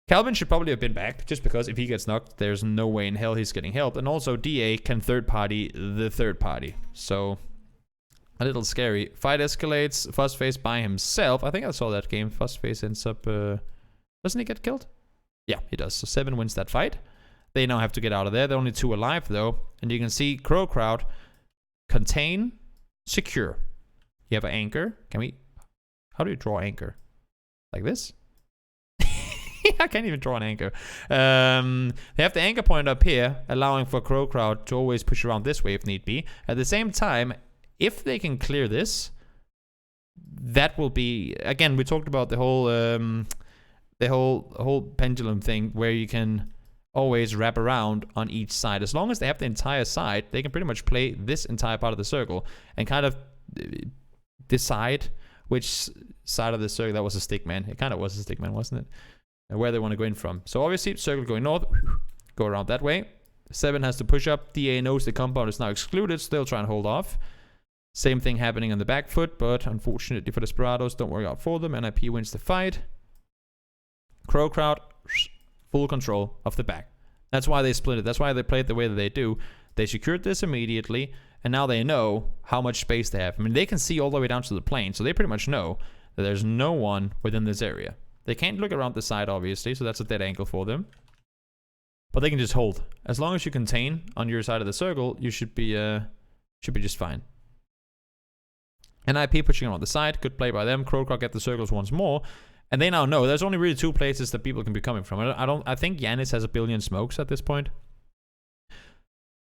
Calvin should probably have been back, just because if he gets knocked, there's no way in hell he's getting help. And also, DA can third-party the third party. So, a little scary. Fight escalates. Fuzzface by himself. I think I saw that game. Fuzzface ends up... doesn't he get killed? Yeah, he does. So 7 wins that fight. They now have to get out of there. They're only 2 alive, though. And you can see Crowd, contain, secure. You have an anchor. Can we... How do you draw anchor? Like this? I can't even draw an anchor. They have the anchor point up here, allowing for Crowd to always push around this way if need be. At the same time, if they can clear this, that will be... Again, we talked about the whole pendulum thing, where you can always wrap around on each side. As long as they have the entire side, they can pretty much play this entire part of the circle and kind of decide which side of the circle... That was a stick man. It kind of was a stick man, wasn't it? And where they want to go in from. So obviously, circle going north, go around that way. 7 has to push up. DA knows the compound is now excluded, still trying to hold off. Same thing happening on the back foot, but unfortunately for Desperados, don't work out for them. NIP wins the fight. Crowd, full control of the back. That's why they split it. That's why they played the way that they do. They secured this immediately, and now they know how much space they have. I mean, they can see all the way down to the plane, so they pretty much know that there's no one within this area. They can't look around the side, obviously, so that's a dead angle for them. But they can just hold. As long as you contain on your side of the circle, you should be just fine. NIP pushing on the side, good play by them. Crowcroc get the circles once more, and they now know there's only really 2 places that people can be coming from. I think Yanis has a billion smokes at this point.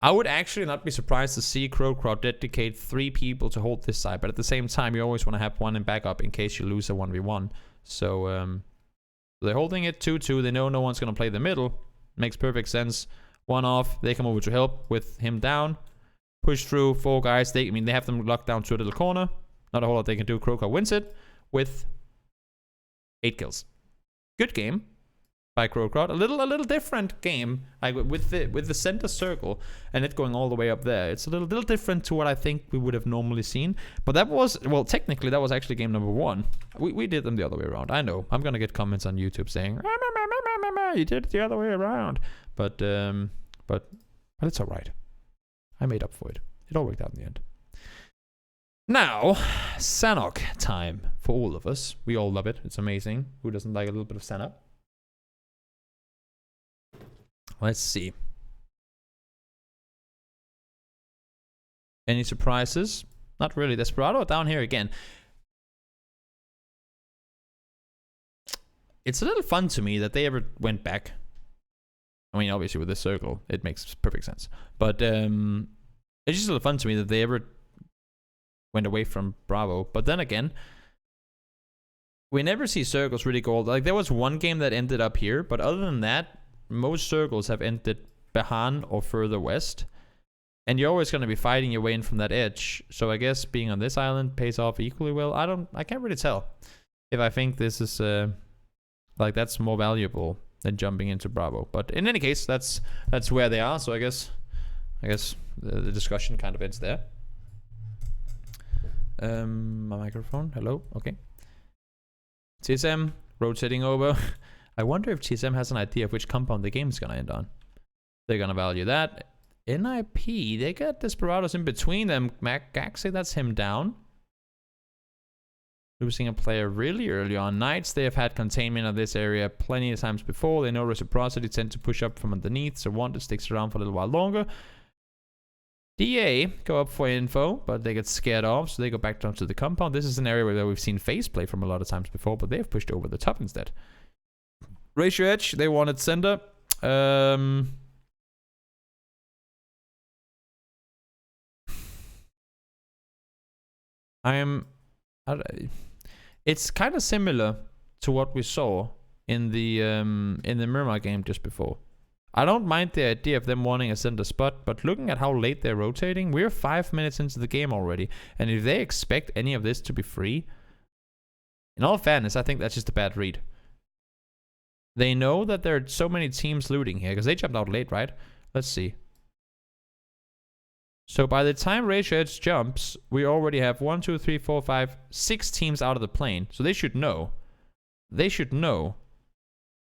I would actually not be surprised to see Crowcroc dedicate 3 people to hold this side, but at the same time, you always want to have 1 in backup in case you lose a 1v1. So, they're holding it 2-2. They know no one's going to play the middle. Makes perfect sense. 1 off. They come over to help with him down. Push through 4 guys. They have them locked down to a little corner. Not a whole lot they can do. Crowcroc wins it with 8 kills. Good game by Crowcroc. A little different game, like with the center circle and it going all the way up there. It's a little different to what I think we would have normally seen. But that was, well, technically that was actually game number 1. We did them the other way around. I know. I'm gonna get comments on YouTube saying you did it the other way around, but it's all right. I made up for it. It all worked out in the end. Now, Sanhok time for all of us. We all love it. It's amazing. Who doesn't like a little bit of Sanhok? Let's see. Any surprises? Not really. Desperado down here again. It's a little fun to me that they ever went back. I mean, obviously with this circle, it makes perfect sense. But it's just a little fun to me that they ever went away from Bravo. But then again, we never see circles really go. Like, there was one game that ended up here, but other than that, most circles have ended behind or further west. And you're always going to be fighting your way in from that edge. So I guess being on this island pays off equally well. I can't really tell if I think this is like that's more valuable than jumping into Bravo. But in any case, that's where they are. So I guess the discussion kind of ends there. My microphone. Hello. Okay. TSM rotating over. I wonder if TSM has an idea of which compound the game is gonna end on. They're gonna value that. NIP, they got Desperados in between them. Gaxi, that's him down. Losing a player really early on. Knights, they have had containment of this area plenty of times before. They know reciprocity, tend to push up from underneath, so Wanted sticks around for a little while longer. DA go up for info, but they get scared off, so they go back down to the compound. This is an area where we've seen FaZe play from a lot of times before, but they've pushed over the top instead. Ratio Edge, they wanted center. It's kind of similar to what we saw in the Miramar game just before. I don't mind the idea of them wanting a center spot, but looking at how late they're rotating, we're 5 minutes into the game already. And if they expect any of this to be free, in all fairness, I think that's just a bad read. They know that there are so many teams looting here, because they jumped out late, right? Let's see. So by the time Ratio Edge jumps, we already have 1, 2, 3, 4, 5, 6 teams out of the plane. So they should know. They should know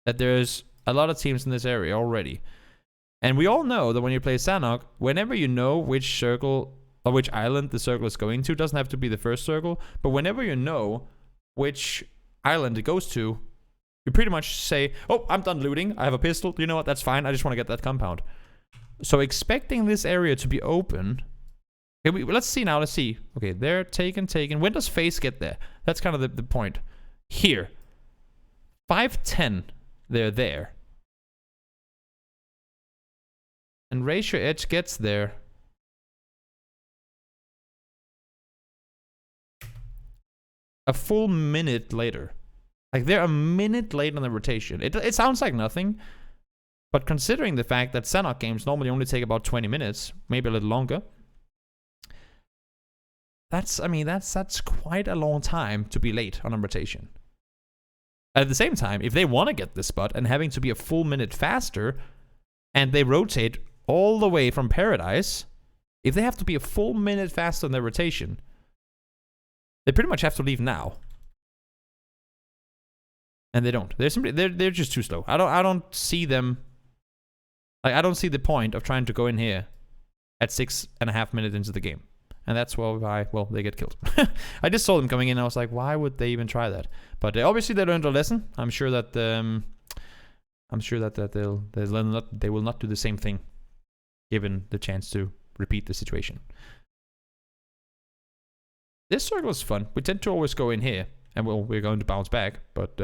that there's a lot of teams in this area already. And we all know that when you play Sanhok, whenever you know which circle or which island the circle is going to, doesn't have to be the first circle, but whenever you know which island it goes to, you pretty much say, oh, I'm done looting. I have a pistol. You know what? That's fine. I just want to get that compound. So expecting this area to be open. Okay, let's see now. Let's see. Okay, they're taken. When does FaZe get there? That's kind of the point. Here. 5:10. They're there. And Ratio Edge gets there a full minute later. Like, they're a minute late on the rotation. It sounds like nothing, but considering the fact that Sanhok games normally only take about 20 minutes, maybe a little longer, that's quite a long time to be late on a rotation. At the same time, if they want to get this spot and having to be a full minute faster, and they rotate all the way from Paradise, if they have to be a full minute faster on their rotation, they pretty much have to leave now. And they don't. They're just too slow. I don't see them. Like, I don't see the point of trying to go in here at 6.5 minutes into the game. And that's why, well, they get killed. I just saw them coming in and I was like, why would they even try that? But obviously they learned a lesson. I'm sure that they will not do the same thing given the chance to repeat the situation. This circle is fun. We tend to always go in here, and we're going to bounce back. But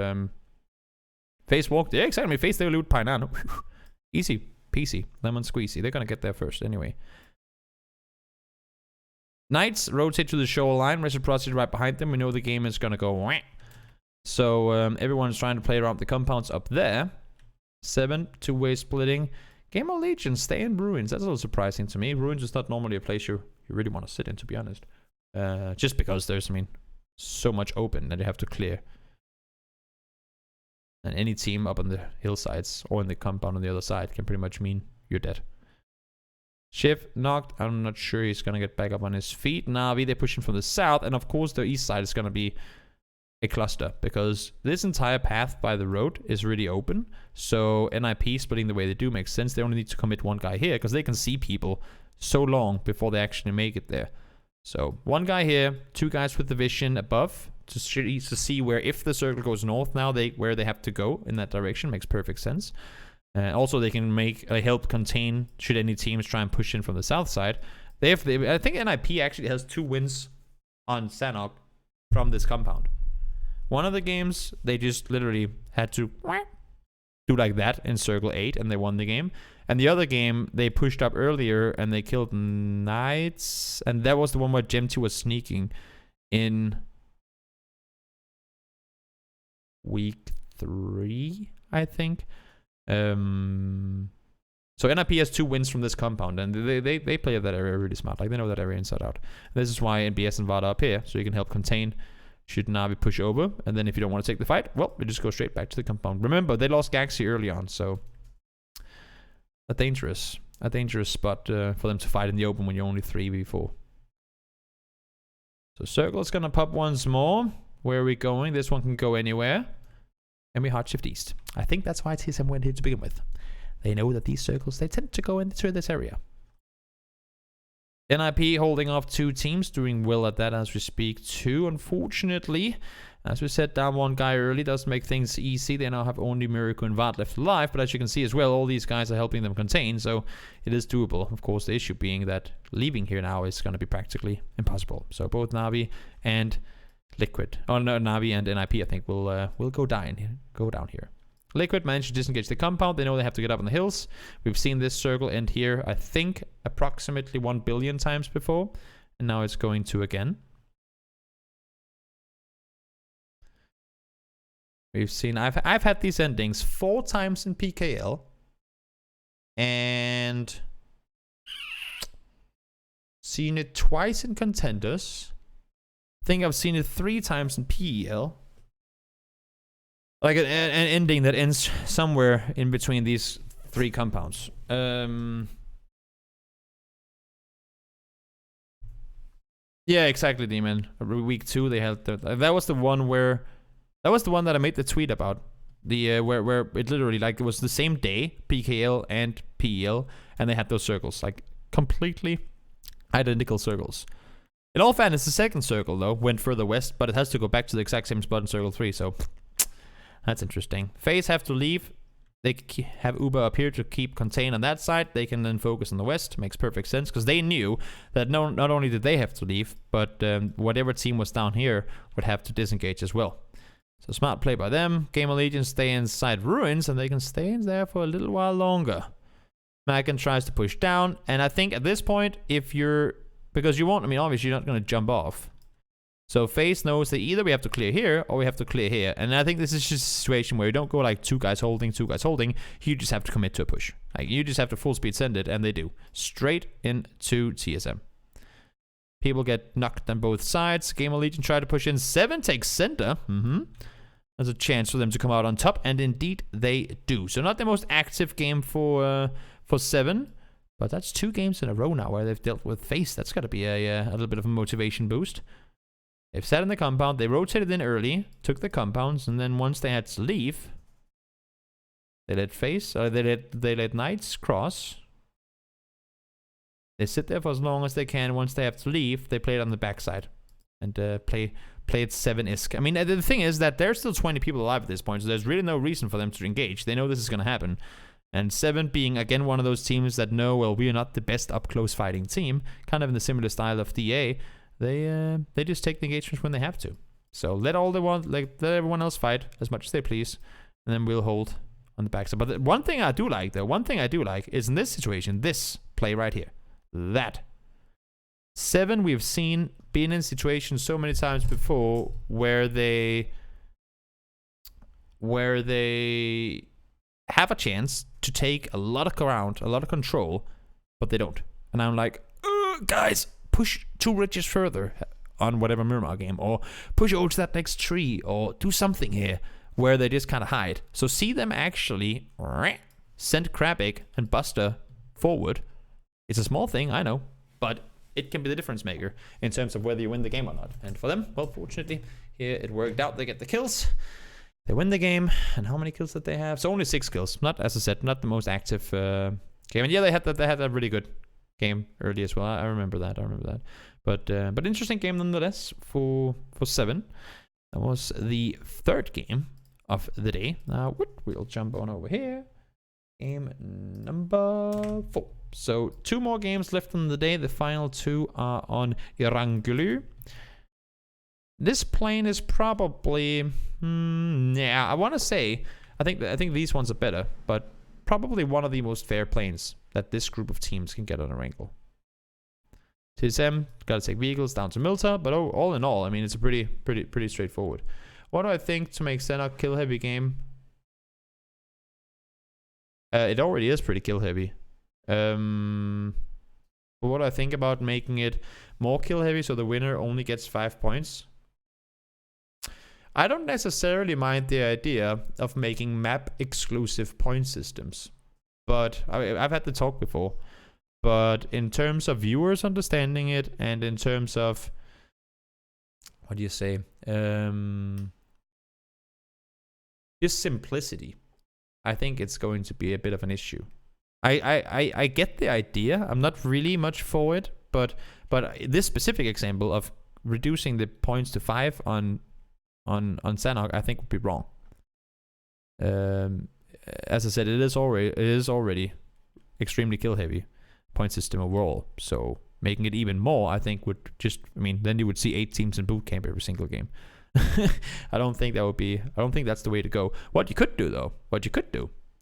FaZe walked. Yeah, exactly. FaZe they loot Pineano. Easy peasy, lemon squeezy. They're gonna get there first anyway. Knights rotate to the shoreline. Reciprocity right behind them. We know the game is gonna go. Wah. So everyone's trying to play around the compounds up there. 7 two-way splitting. Game of Legion, stay in Ruins. That's a little surprising to me. Ruins is not normally a place you really want to sit in, to be honest. Just because there's, so much open that you have to clear. And any team up on the hillsides or in the compound on the other side can pretty much mean you're dead. Shiv knocked. I'm not sure he's going to get back up on his feet. Navi, they're pushing from the south. And of course, the east side is going to be a cluster because this entire path by the road is really open. So NIP splitting the way they do makes sense. They only need to commit one guy here because they can see people so long before they actually make it there. So one guy here, 2 guys with the vision above to see where, if the circle goes north now, where they have to go in that direction. Makes perfect sense. Also, they can help contain should any teams try and push in from the south side. I think NIP actually has 2 wins on Sanhok from this compound. One of the games, they just literally had to do like that in circle 8 and they won the game. And the other game, they pushed up earlier and they killed knights. And that was the one where Gem2 was sneaking in week 3, I think. So NIP has 2 wins from this compound, and they play that area really smart. Like, they know that area inside out. This is why NBS and Vada up here, so you can help contain should Navi push over. And then if you don't want to take the fight, well, we just go straight back to the compound. Remember, they lost Gaxi early on, so a dangerous spot for them to fight in the open when you're only 3v4. So Circle's gonna pop once more. Where are we going? This one can go anywhere. And we hard shift east. I think that's why TSM went here to begin with. They know that these circles, they tend to go into this area. NIP holding off 2 teams, doing well at that as we speak too, unfortunately. As we said, down 1 guy early doesn't make things easy. They now have only Miracle and Vard left alive, but as you can see as well, all these guys are helping them contain, so it is doable. Of course, the issue being that leaving here now is going to be practically impossible. So both Navi and Liquid, oh no, Navi and NIP, I think will go down here. Liquid managed to disengage the compound. They know they have to get up on the hills. We've seen this circle end here, I think, approximately 1 billion times before, and now it's going to again. We've seen I've had these endings 4 times in PKL, and seen it twice in Contenders. I think I've seen it 3 times in PEL. Like an ending that ends somewhere in between these 3 compounds. Yeah, exactly, Demon. Week 2 they had that was the one that I made the tweet about. The where it literally, like, it was the same day, PKL and PEL, and they had those circles, like completely identical circles. In all fairness, the second circle, though, went further west, but it has to go back to the exact same spot in circle 3, so that's interesting. FaZe have to leave. They have Uber up here to keep contain on that side. They can then focus on the west. Makes perfect sense, because they knew that not only did they have to leave, but whatever team was down here would have to disengage as well. So smart play by them. Game of Legion stay inside ruins, and they can stay in there for a little while longer. Magan tries to push down, and I think at this point, because you won't, I mean, obviously you're not going to jump off. So FaZe knows that either we have to clear here or we have to clear here. And I think this is just a situation where you don't go like 2 guys holding, 2 guys holding. You just have to commit to a push. Like, you just have to full speed send it, and they do. Straight into TSM. People get knocked on both sides. Game of Legion try to push in. 7 takes center. There's a chance for them to come out on top, and indeed they do. So not the most active game for 7. But that's 2 games in a row now where they've dealt with FaZe. That's got to be a little bit of a motivation boost. They've sat in the compound. They rotated in early, took the compounds, and then once they had to leave, they let FaZe, they let Knights cross. They sit there for as long as they can. Once they have to leave, they play it on the backside and play it 7-isk. I mean, the thing is that there's still 20 people alive at this point, so there's really no reason for them to engage. They know this is going to happen. And 7 being, again, one of those teams that know, well, we are not the best up-close fighting team, kind of in the similar style of DA, they just take the engagements when they have to. So let everyone else fight as much as they please, and then we'll hold on the backside. But one thing I do like, is in this situation, this play right here. That. 7, we've been in situations so many times before where they have a chance to take a lot of ground, a lot of control, but they don't. And I'm like, guys, push 2 ridges further on whatever Miramar game, or push over to that next tree, or do something here where they just kind of hide. So see them actually send Krabik and Buster forward. It's a small thing, I know, but it can be the difference maker in terms of whether you win the game or not. And for them, well, fortunately, here it worked out. They get the kills. They win the game. And how many kills did they have? So only 6 kills. Not, as I said, not the most active game. And yeah, they had that really good game early as well. I remember that. But interesting game nonetheless for 7. That was the 3rd game of the day. Now we'll jump on over here. Game number 4. So 2 more games left in the day. The final 2 are on Erangel. This plane is probably, yeah, I want to say, I think these ones are better, but probably one of the most fair planes that this group of teams can get on Erangel. TSM, gotta take vehicles down to Milta, but all in all, I mean, it's a pretty straightforward. What do I think to make Sanhok kill heavy game? It already is pretty kill heavy. But what do I think about making it more kill heavy so the winner only gets 5 points? I don't necessarily mind the idea of making map exclusive point systems, but I've had the talk before. But in terms of viewers understanding it, and in terms of, what do you say, just simplicity, I think it's going to be a bit of an issue. I get the idea. I'm not really much for it, but this specific example of reducing the points to 5 on Sanhok, I think would be wrong. As I said, it is already extremely kill heavy point system overall. So making it even more, I think, would just, I mean, then you would see 8 teams in boot camp every single game. I don't think that's the way to go. What you could do though,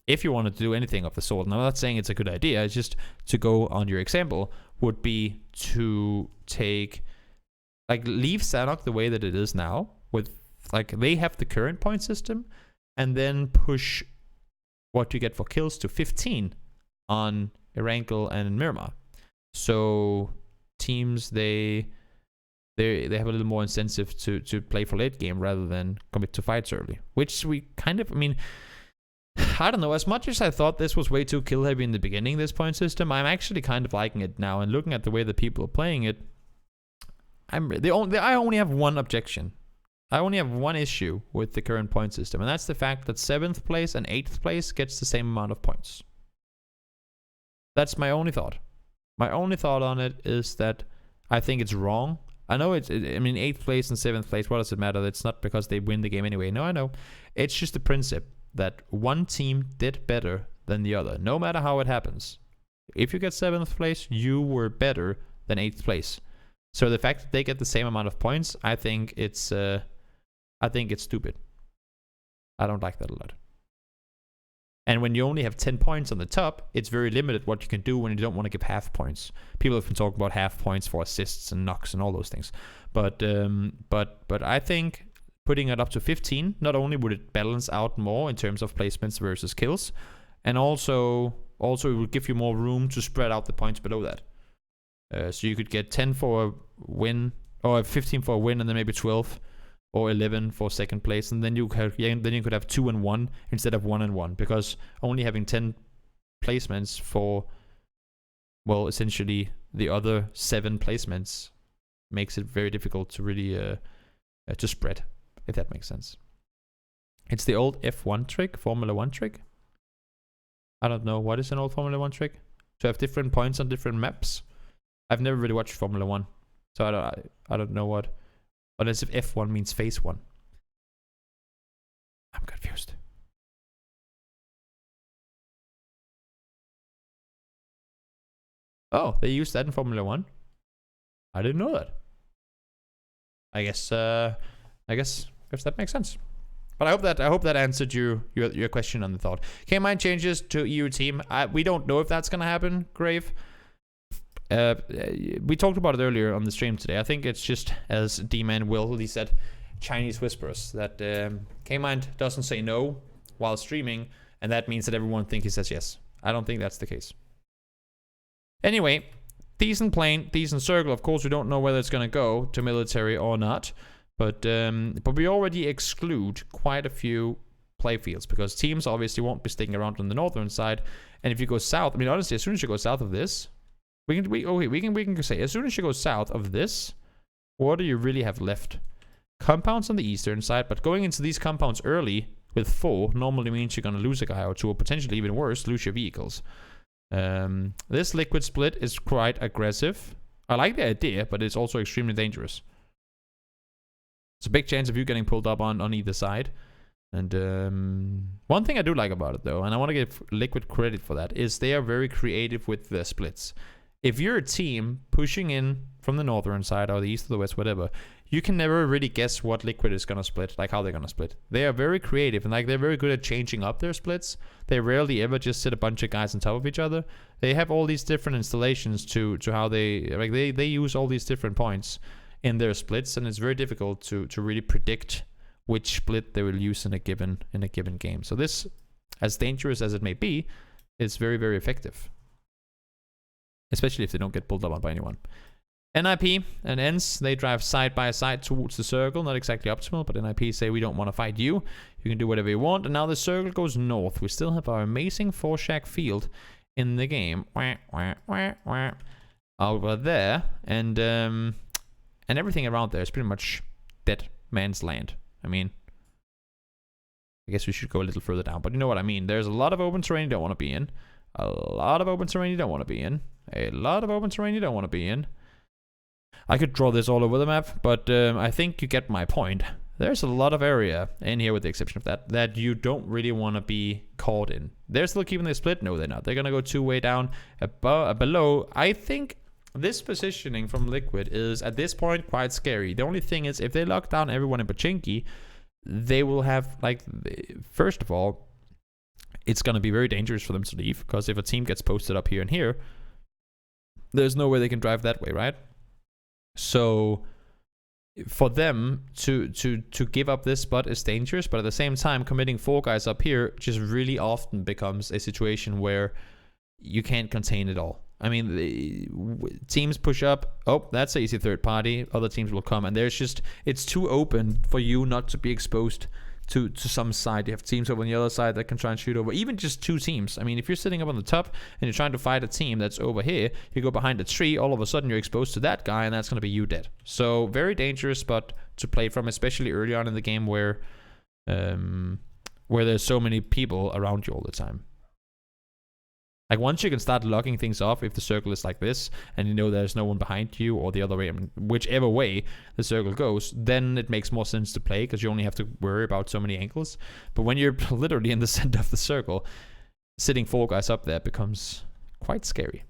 if you wanted to do anything of the sort, and I'm not saying it's a good idea, it's just to go on your example, would be to take, like, leave Sanhok the way that it is now, with, like, they have the current point system, and then push what you get for kills to 15 on Erangel and Miramar. So teams, they have a little more incentive to play for late game rather than commit to fights early, which we kind of, I mean, I don't know, as much as I thought this was way too kill heavy in the beginning, this point system, I'm actually kind of liking it now, and looking at the way that people are playing it, I only have one objection. I only have one issue with the current point system, and that's the fact that 7th place and 8th place gets the same amount of points. That's my only thought. My only thought on it is that I think it's wrong. I know I mean, 8th place and 7th place, what does it matter? It's not because they win the game anyway. No, I know. It's just the principle that one team did better than the other, no matter how it happens. If you get 7th place, you were better than 8th place. So the fact that they get the same amount of points, I think it's stupid. I don't like that a lot. And when you only have 10 points on the top, it's very limited what you can do when you don't want to give half points. People have been talking about half points for assists and knocks and all those things. But I think putting it up to 15, not only would it balance out more in terms of placements versus kills, and also it will give you more room to spread out the points below that. So you could get 10 for a win, or 15 for a win, and then maybe 12 or 11 for 2nd place, and then you could have 2 and 1 instead of 1 and 1, because only having 10 placements for, well, essentially the other 7 placements makes it very difficult to really to spread, if that makes sense. It's the old F1 trick, Formula 1 trick. I don't know what is an old Formula 1 trick. To have different points on different maps. I've never really watched Formula 1, so I don't know what. Unless if F1 means phase 1. I'm confused. Oh, they use that in Formula 1? I didn't know that. I guess that makes sense. But I hope that answered your question on the thought. K-Mine changes to EU team. We don't know if that's gonna happen, Grave. We talked about it earlier on the stream today. I think it's just, as D-Man Will said, Chinese whispers, that K-Mind doesn't say no while streaming, and that means that everyone thinks he says yes. I don't think that's the case. Anyway, decent plane, decent circle. Of course, we don't know whether it's going to go to military or not, but we already exclude quite a few play fields, because teams obviously won't be sticking around on the northern side. And if you go south, I mean, honestly, as soon as you go south of this, we can say, as soon as you go south of this, what do you really have left? Compounds on the eastern side, but going into these compounds early with 4 normally means you're going to lose a guy or 2, or potentially even worse, lose your vehicles. This liquid split is quite aggressive. I like the idea, but it's also extremely dangerous. It's a big chance of you getting pulled up on either side. And one thing I do like about it, though, and I want to give Liquid credit for that, is they are very creative with their splits. If you're a team pushing in from the northern side or the east or the west, whatever, you can never really guess what Liquid is going to split, like how they're going to split. They are very creative, and like they're very good at changing up their splits. They rarely ever just sit a bunch of guys on top of each other. They have all these different installations to how they use all these different points in their splits, and it's very difficult to really predict which split they will use in a given game. So this, as dangerous as it may be, is very, very effective. Especially if they don't get pulled up on by anyone. NIP and ENS, they drive side by side towards the circle. Not exactly optimal, but NIP say we don't want to fight you. You can do whatever you want. And now the circle goes north. We still have our amazing 4-shack field in the game. Over there. And everything around there is pretty much dead man's land. I mean, I guess we should go a little further down, but you know what I mean. There's a lot of open terrain you don't want to be in. A lot of open terrain you don't want to be in. A lot of open terrain you don't want to be in. I could draw this all over the map, but I think you get my point. There's a lot of area in here, with the exception of that you don't really want to be caught in. They're still keeping the split? No, they're not. They're going to go 2-way down below. I think this positioning from Liquid is, at this point, quite scary. The only thing is, if they lock down everyone in Pochinki, they will have, like, first of all, it's going to be very dangerous for them to leave, because if a team gets posted up here and here, there's no way they can drive that way, right? So for them to give up this spot is dangerous, but at the same time, committing 4 guys up here just really often becomes a situation where you can't contain it all. I mean, the teams push up. Oh, that's an easy third party. Other teams will come, and there's just, it's too open for you not to be exposed to some side. You have teams over on the other side that can try and shoot over. Even just 2 teams. I mean, if you're sitting up on the top and you're trying to fight a team that's over here, you go behind a tree, all of a sudden you're exposed to that guy, and that's going to be you dead. So very dangerous spot to play from, especially early on in the game where there's so many people around you all the time. Like, once you can start locking things off, if the circle is like this, and you know there's no one behind you, or the other way, I mean, whichever way the circle goes, then it makes more sense to play, because you only have to worry about so many angles. But when you're literally in the center of the circle, sitting 4 guys up there becomes quite scary.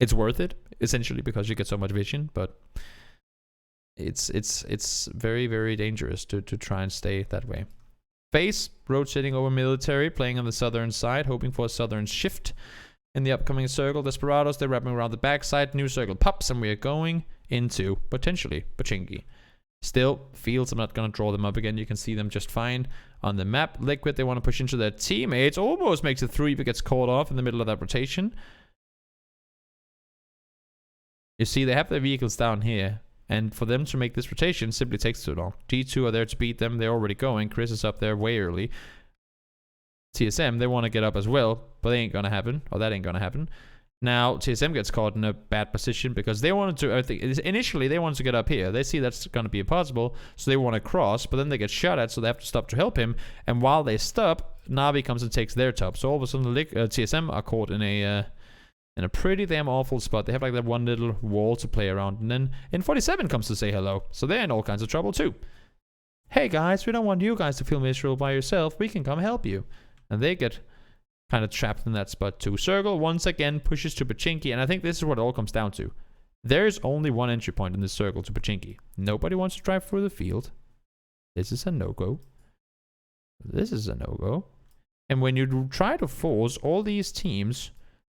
It's worth it, essentially, because you get so much vision, but it's very, very dangerous to try and stay that way. Face, rotating over military, playing on the southern side, hoping for a southern shift in the upcoming circle. Desperados, they're wrapping around the backside. New circle pops, and we are going into, potentially, Pochinki. Still, fields, I'm not going to draw them up again. You can see them just fine on the map. Liquid, they want to push into their teammates. Almost makes it 3, but gets caught off in the middle of that rotation. You see, they have their vehicles down here. And for them to make this rotation simply takes too long. G2 are there to beat them. They're already going. Chris is up there way early. TSM, they want to get up as well, but they ain't going to happen. Or that ain't going to happen. Now, TSM gets caught in a bad position because they wanted to, I think, initially they wanted to get up here. They see that's going to be impossible, so they want to cross, but then they get shot at, so they have to stop to help him. And while they stop, Navi comes and takes their top. So all of a sudden, TSM are caught in a pretty damn awful spot. They have like that one little wall to play around, and then N47 comes to say hello, so they're in all kinds of trouble too. Hey guys, we don't want you guys to feel miserable by yourself. We can come help you. And they get kind of trapped in that spot too. Circle once again pushes to Pochinki, and I think this is what it all comes down to. There's only one entry point in this circle to Pochinki. Nobody wants to drive through the field. This is a no-go. This is a no-go. And when you try to force all these teams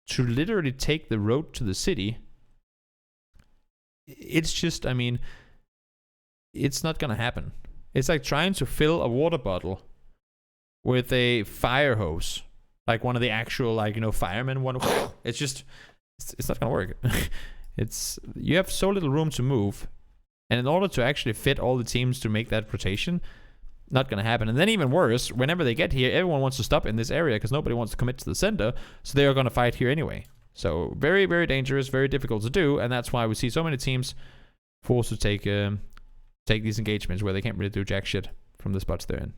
to literally take the road to the city, it's just, I mean, it's not gonna happen. It's like trying to fill a water bottle with a fire hose, like one of the actual, like, you know, firemen one. It's just, it's not gonna work. You have so little room to move, and in order to actually fit all the teams to make that rotation, not gonna happen. And then even worse, whenever they get here, everyone wants to stop in this area because nobody wants to commit to the center, so they are gonna fight here anyway. So very, very dangerous, very difficult to do, and that's why we see so many teams forced to take these engagements where they can't really do jack shit from the spots they're in.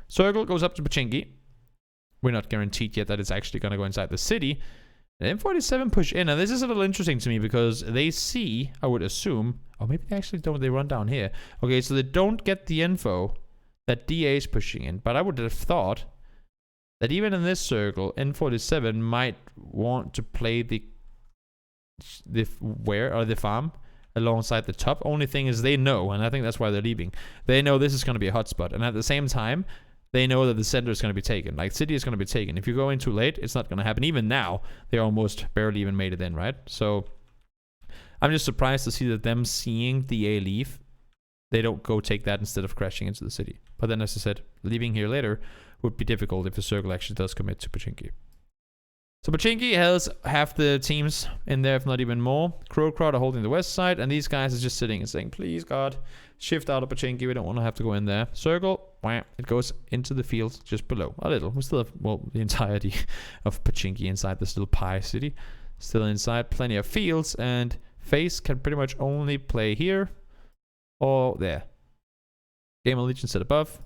Circle goes up to Pochinki. We're not guaranteed yet that it's actually gonna go inside the city, And M47 push in, and this is a little interesting to me because they see, I would assume, or maybe they actually don't, they run down here. Okay, so they don't get the info that DA is pushing in, but I would have thought that even in this circle, N47 might want to play the farm alongside the top. Only thing is they know, and I think that's why they're leaving. They know this is going to be a hotspot, and at the same time, they know that the center is going to be taken. Like, city is going to be taken. If you go in too late, it's not going to happen. Even now, they almost barely even made it in, right? So, I'm just surprised to see that them seeing DA leave, they don't go take that instead of crashing into the city. But then, as I said, leaving here later would be difficult if the circle actually does commit to Pochinki. So Pochinki has half the teams in there, if not even more. Crow Crowd are holding the west side, and these guys are just sitting and saying, please, God, shift out of Pochinki. We don't want to have to go in there. Circle, wham, it goes into the field just below. A little. We still have, well, the entirety of Pochinki inside this little pie city. Still inside, plenty of fields, and FaZe can pretty much only play here or there. Game Allegiance set above.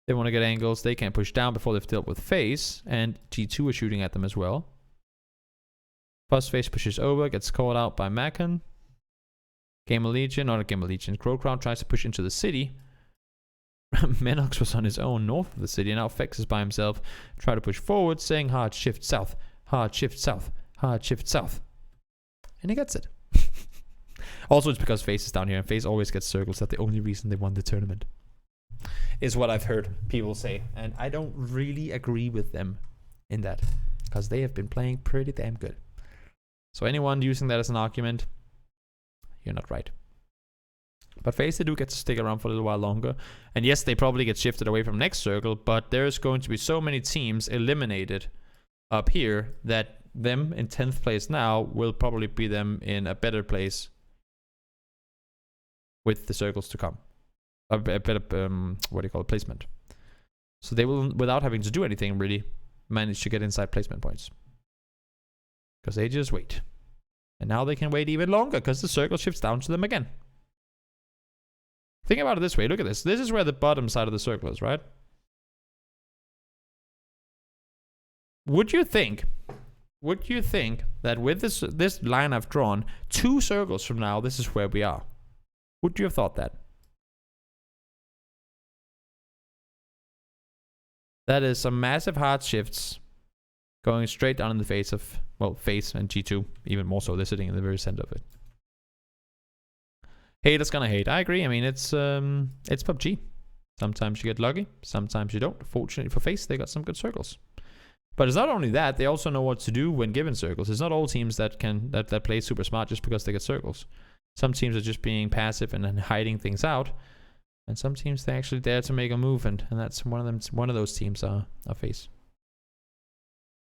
They want to get angles. They can't push down before they've dealt with FaZe, and G2 is shooting at them as well. Plus FaZe pushes over, gets caught out by Macken. Game Allegiant, not a Game Allegiant. Crow Crowd tries to push into the city. Menox was on his own north of the city, and now Fex is by himself. Try to push forward, saying hard shift south, hard shift south, hard shift south. And he gets it. Also, it's because FaZe is down here, and FaZe always gets circles. That's the only reason they won the tournament. Is what I've heard people say, and I don't really agree with them in that, because they have been playing pretty damn good. So anyone using that as an argument, you're not right. But FaZe, they do get to stick around for a little while longer, and yes, they probably get shifted away from next circle, but there's going to be so many teams eliminated up here that them in 10th place now will probably be them in a better place with the circles to come. A better, what do you call it, placement. So they will, without having to do anything really, manage to get inside placement points. Because they just wait. And now they can wait even longer because the circle shifts down to them again. Think about it this way. Look at this. This is where the bottom side of the circle is, right? Would you think that with this line I've drawn, 2 circles from now, this is where we are? Would you have thought that? That is some massive hard shifts going straight down in the face of, well, FaZe and G2, even more so. They're sitting in the very center of it. Haters gonna hate. I agree. I mean, it's PUBG. Sometimes you get lucky, sometimes you don't. Fortunately for FaZe, they got some good circles. But it's not only that, they also know what to do when given circles. It's not all teams that play super smart just because they get circles. Some teams are just being passive and then hiding things out. And some teams, they actually dare to make a move, and that's one of them. One of those teams are FaZe.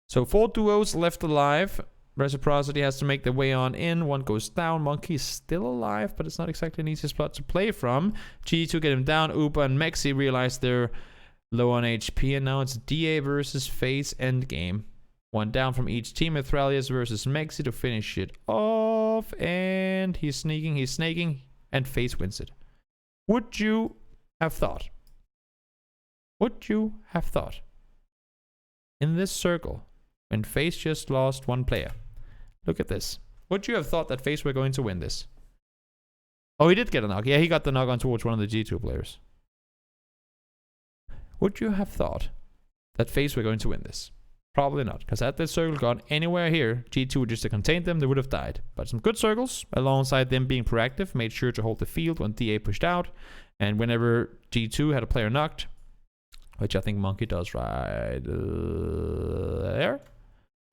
So 4 duos left alive. Reciprocity has to make their way on in. One goes down. Monkey is still alive, but it's not exactly an easy spot to play from. G2 get him down. Upa and Mexi realize they're low on HP, and now it's DA versus FaZe endgame. One down from each team. Athralius versus Mexi to finish it off, and he's snaking, and FaZe wins it. Would you have thought? Would you have thought? In this circle, when FaZe just lost 1 player. Look at this. Would you have thought that FaZe were going to win this? Oh, he did get a knock. Yeah, he got the knock on towards one of the G2 players. Would you have thought that FaZe were going to win this? Probably not, because had this circle gone anywhere here, G2 would just have contained them, they would have died. But some good circles, alongside them being proactive, made sure to hold the field when DA pushed out. And whenever G2 had a player knocked, which I think Monkey does right there,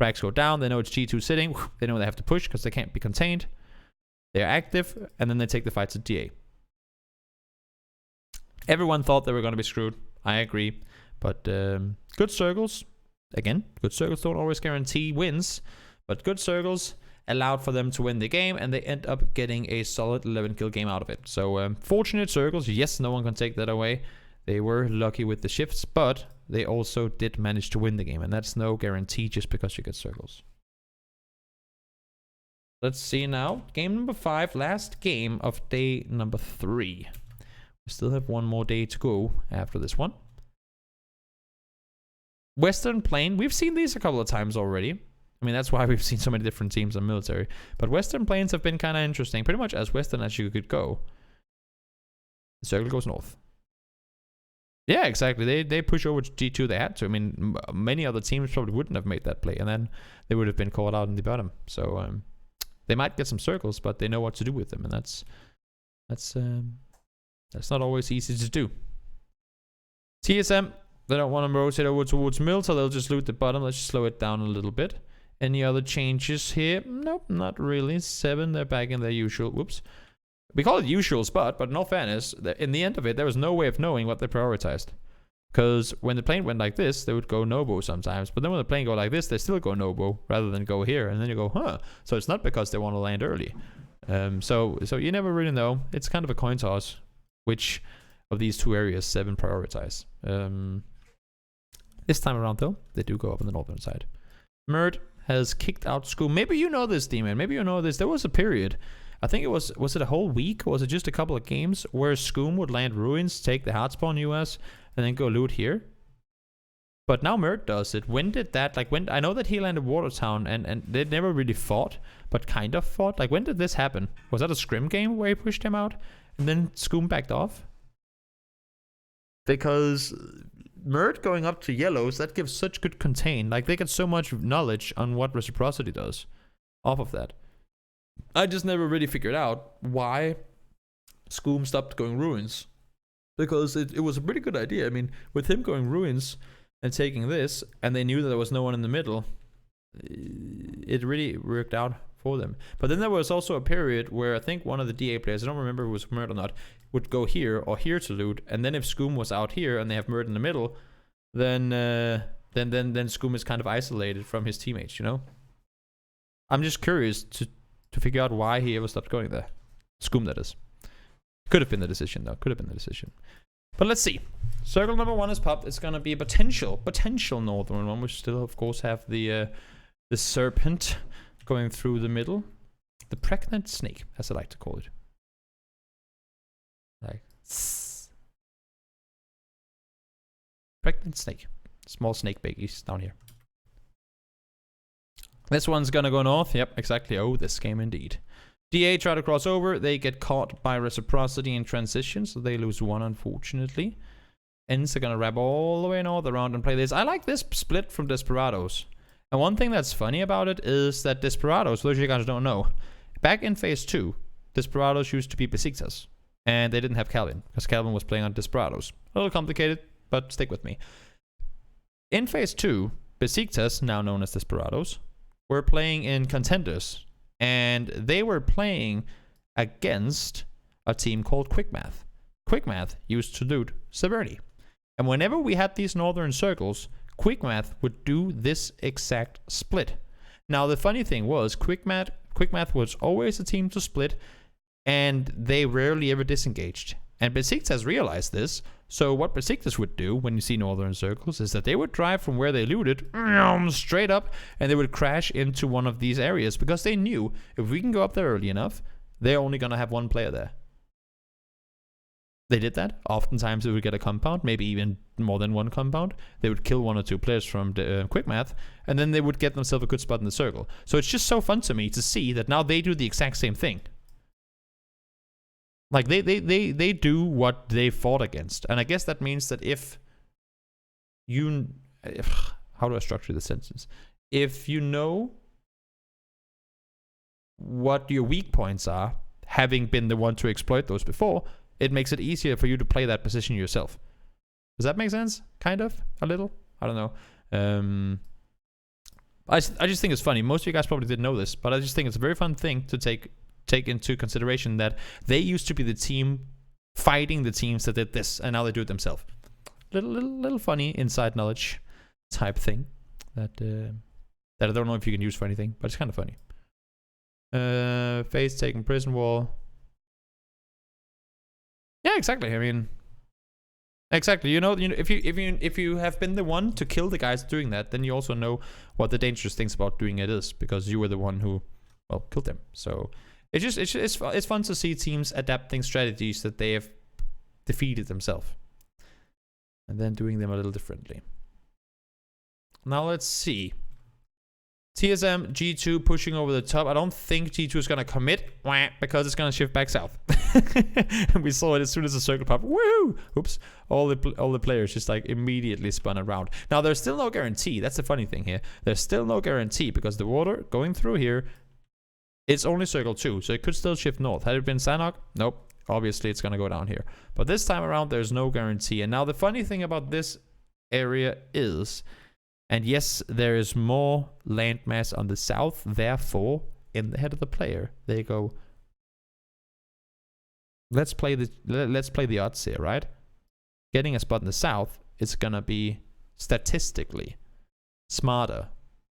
frags go down, they know it's G2 sitting, they know they have to push because they can't be contained. They're active, and then they take the fight to DA. Everyone thought they were going to be screwed. I agree. But good circles. Again, good circles don't always guarantee wins, but good circles allowed for them to win the game, and they end up getting a solid 11-kill game out of it. So fortunate circles. Yes, no one can take that away. They were lucky with the shifts, but they also did manage to win the game, and that's no guarantee just because you get circles. Let's see now. Game number 5, last game of day number 3. We still have 1 more day to go after this one. Western Plain, we've seen these a couple of times already. I mean, that's why we've seen so many different teams on military. But Western Plains have been kind of interesting. Pretty much as Western as you could go. The circle goes north. Yeah, exactly. They push over to G2. They had to. I mean, many other teams probably wouldn't have made that play. And then they would have been caught out in the bottom. So they might get some circles, but they know what to do with them. And that's not always easy to do. TSM, they don't want to rotate over towards middle, so they'll just loot the bottom. Let's just slow it down a little bit. Any other changes here? Nope, not really. 7, they're back in their usual. Whoops. We call it usual spot, but in all fairness, in the end of it, there was no way of knowing what they prioritized. Because when the plane went like this, they would go Nobo sometimes. But then when the plane go like this, they still go Nobo rather than go here. And then you go, huh. So it's not because they want to land early. So you never really know. It's kind of a coin toss. Which of these two areas 7 prioritize. This time around, though, they do go up on the northern side. Mert has kicked out Skoom. Maybe you know this, Demon. Maybe you know this. There was a period... I think it was it a whole week or was it just a couple of games where Skoom would land ruins, take the hotspawn US, and then go loot here? But now Mert does it. When did that, like when, I know that he landed Watertown and they never really fought, but kind of fought. Like when did this happen? Was that a scrim game where he pushed him out and then Skoom backed off? Because Mert going up to yellows, that gives such good contain. Like they get so much knowledge on what reciprocity does off of that. I just never really figured out why Skoom stopped going ruins. Because it was a pretty good idea. I mean, with him going ruins and taking this, and they knew that there was no one in the middle, it really worked out for them. But then there was also a period where I think one of the DA players, I don't remember if it was Mert or not, would go here or here to loot, and then if Skoom was out here and they have Mert in the middle, then Skoom is kind of isolated from his teammates, you know? I'm just curious to figure out why he ever stopped going there. Skoom, that is. Could have been the decision, though. Could have been the decision. But let's see. Circle number 1 is popped. It's going to be a potential northern one. We still, of course, have the serpent going through the middle. The pregnant snake, as I like to call it. Like, pregnant snake. Small snake babies down here. This one's gonna go north. Yep, exactly. Oh, this game indeed. DA try to cross over. They get caught by reciprocity in transition, so they lose 1, unfortunately. Ends are gonna wrap all the way north around and play this. I like this split from Desperados. And one thing that's funny about it is that Desperados, for those of you guys who don't know, back in Phase 2, Desperados used to be Besiktas. And they didn't have Calvin, because Calvin was playing on Desperados. A little complicated, but stick with me. In Phase 2, Besiktas, now known as Desperados, were playing in Contenders, and they were playing against a team called Quickmath. Quickmath used to loot Severny. And whenever we had these northern circles, Quickmath would do this exact split. Now, the funny thing was, Quickmath was always a team to split, and they rarely ever disengaged. And Besiktas realized this, so what Besiktas would do when you see northern circles is that they would drive from where they looted straight up, and they would crash into one of these areas because they knew if we can go up there early enough, they're only going to have 1 player there. They did that. Oftentimes they would get a compound, maybe even more than 1 compound. They would kill 1 or 2 players from the Quickmath, and then they would get themselves a good spot in the circle. So it's just so fun to me to see that now they do the exact same thing. Like, they do what they fought against. And I guess that means that if you... how do I structure the sentence? If you know what your weak points are, having been the one to exploit those before, it makes it easier for you to play that position yourself. Does that make sense? Kind of? A little? I don't know. I just think it's funny. Most of you guys probably didn't know this, but I just think it's a very fun thing to take into consideration that they used to be the team fighting the teams that did this, and now they do it themselves. Little funny inside knowledge type thing that I don't know if you can use for anything, but it's kind of funny. Face taking prison wall. Yeah, exactly. I mean, exactly. You know, if you have been the one to kill the guys doing that, then you also know what the dangerous things about doing it is, because you were the one who, well, killed them. So it's fun to see teams adapting strategies that they have defeated themselves, and then doing them a little differently. Now let's see. TSM G2 pushing over the top. I don't think G2 is going to commit because it's going to shift back south. And we saw it as soon as the circle popped. Woo! Oops. All the players just like immediately spun around. Now, there's still no guarantee. That's the funny thing here. There's still no guarantee because the water going through here, it's only circle 2. So it could still shift north. Had it been Sanhok? Nope. Obviously, it's going to go down here. But this time around, there's no guarantee. And now the funny thing about this area is... And yes, there is more landmass on the south, therefore, in the head of the player, they go, let's play the odds here, right? Getting a spot in the south is gonna be statistically smarter,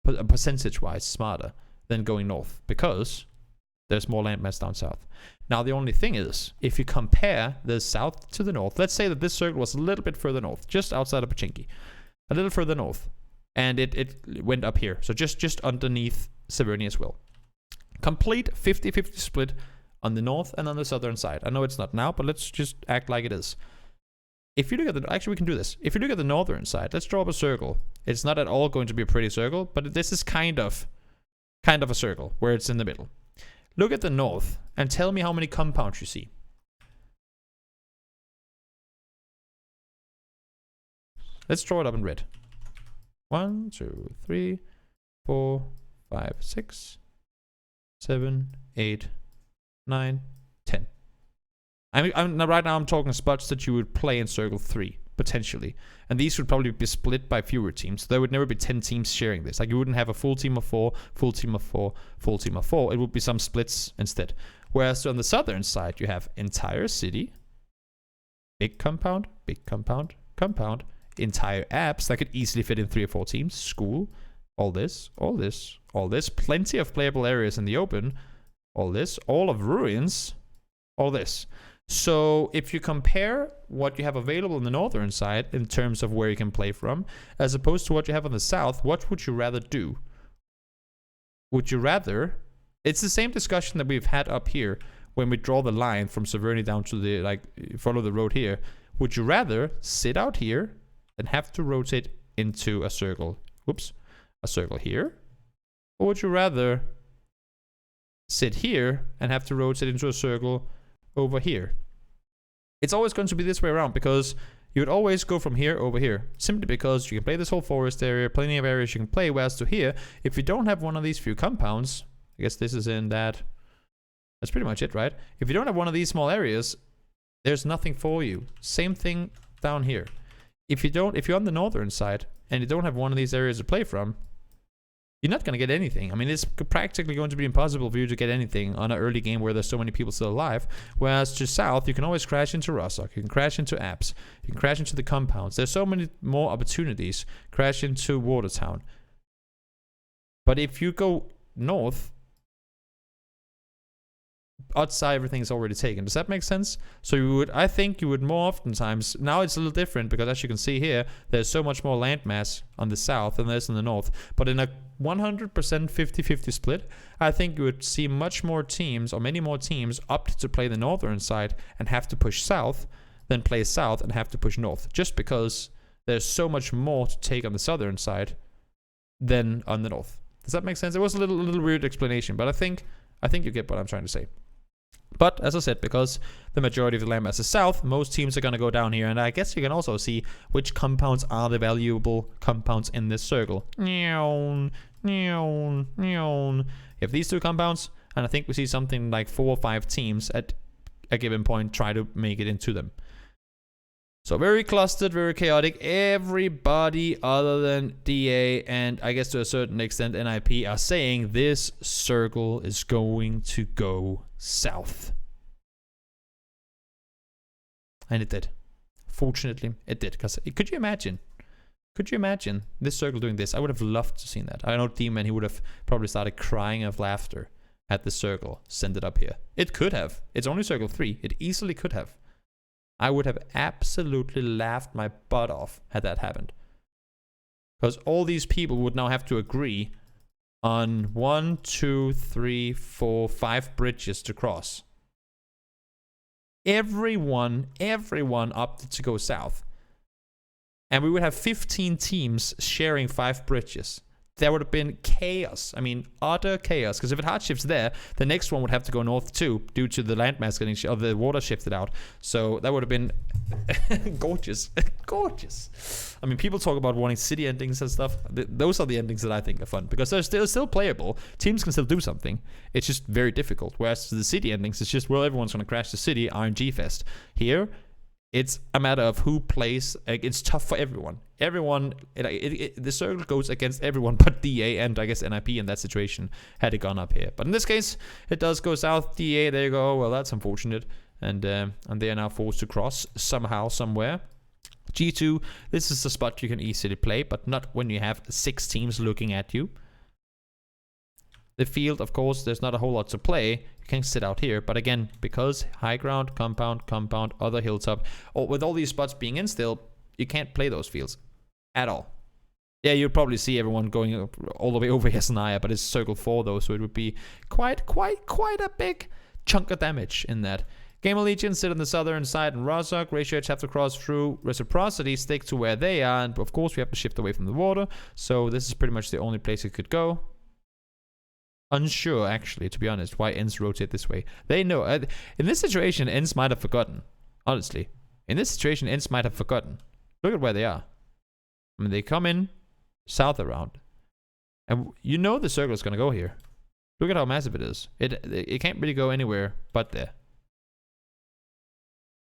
percentage-wise smarter than going north, because there's more landmass down south. Now, the only thing is, if you compare the south to the north, let's say that this circle was a little bit further north, just outside of Pachinki, a little further north. And it went up here. So just underneath Severny as well. Complete 50-50 split on the north and on the southern side. I know it's not now, but let's just act like it is. If you look at the... Actually, we can do this. If you look at the northern side, let's draw up a circle. It's not at all going to be a pretty circle, but this is kind of a circle where it's in the middle. Look at the north and tell me how many compounds you see. Let's draw it up in red. 1, 2, 3, 4, 5, 6, 7, 8, 9, 10. Right now I'm talking spots that you would play in circle 3, potentially. And these would probably be split by fewer teams. There would never be 10 teams sharing this. Like, you wouldn't have a full team of 4, full team of 4, full team of 4. It would be some splits instead. Whereas on the southern side, you have entire city, big compound, compound, entire apps that could easily fit in 3 or 4 teams, school, all this, plenty of playable areas in the open, all of ruins, all this. So if you compare what you have available in the northern side in terms of where you can play from, as opposed to what you have on the south, what would you rather do? Would you rather... It's the same discussion that we've had up here when we draw the line from Severny down to the, like, follow the road here. Would you rather sit out here and have to rotate into a circle, a circle here? Or would you rather sit here and have to rotate into a circle over here? It's always going to be this way around, because you would always go from here over here, simply because you can play this whole forest area, plenty of areas you can play, whereas to here, if you don't have one of these few compounds, I guess this is in that, that's pretty much it, right? If you don't have one of these small areas, there's nothing for you. Same thing down here. If you're on the northern side and you don't have one of these areas to play from, you're not going to get anything. I mean, it's practically going to be impossible for you to get anything on an early game where there's so many people still alive. Whereas to south, you can always crash into Rostock, you can crash into apps, you can crash into the compounds. There's so many more opportunities. Crash into Watertown. But if you go north, outside everything is already taken. Does that make sense? So I think you would more oftentimes, now it's a little different because as you can see here, there's so much more land mass on the south than there's in the north. But in a 100% 50-50 split, I think you would see much more teams, or many more teams, opt to play the northern side and have to push south than play south and have to push north. Just because there's so much more to take on the southern side than on the north. Does that make sense? It was a little weird explanation, but I think you get what I'm trying to say. But as I said, because the majority of the landmass is south, most teams are going to go down here. And I guess you can also see which compounds are the valuable compounds in this circle. You have these 2 compounds, and I think we see something like 4 or 5 teams at a given point try to make it into them. So very clustered, very chaotic. Everybody other than DA and I guess to a certain extent NIP are saying this circle is going to go south. And it did. Fortunately, it did. Because could you imagine this circle doing this? I would have loved to seen that. I know Demon, he would have probably started crying of laughter at the circle. Send it up here. It could have. It's only circle 3. It easily could have. I would have absolutely laughed my butt off had that happened. Because all these people would now have to agree on 1, 2, 3, 4, 5 bridges to cross. Everyone opted to go south. And we would have 15 teams sharing 5 bridges. there would have been chaos. I mean, utter chaos. Because if it hard shifts there, the next one would have to go north too, due to the landmass getting or the water shifted out. So that would have been gorgeous, gorgeous. I mean, people talk about wanting city endings and stuff. Those are the endings that I think are fun because they're still playable. Teams can still do something. It's just very difficult. Whereas the city endings, it's just well, everyone's gonna crash the city. RNG fest. Here, it's a matter of who plays. It's tough for everyone. Everyone, the circle goes against everyone but DA and I guess NIP in that situation had it gone up here. But in this case, it does go south. DA, there you go. Well, that's unfortunate. And they are now forced to cross somehow, somewhere. G2, this is the spot you can easily play, but not when you have 6 teams looking at you. The field, of course, there's not a whole lot to play. You can sit out here, but again, because high ground, compound, other hilltop, or with all these spots being in still, you can't play those fields at all. Yeah, you'll probably see everyone going all the way over Yasnaya, but it's circle 4 though, so it would be quite a big chunk of damage in that. Game of Legion sit on the southern side, and Rozhok, Ratio Edge have to cross through Reciprocity, stick to where they are, and of course we have to shift away from the water, so this is pretty much the only place it could go. Unsure, actually, to be honest, why Ents rotate this way. They know. In this situation, Ents might have forgotten. Honestly. In this situation, Ents might have forgotten. Look at where they are. I mean, they come in south around. And you know the circle is going to go here. Look at how massive it is. It can't really go anywhere but there.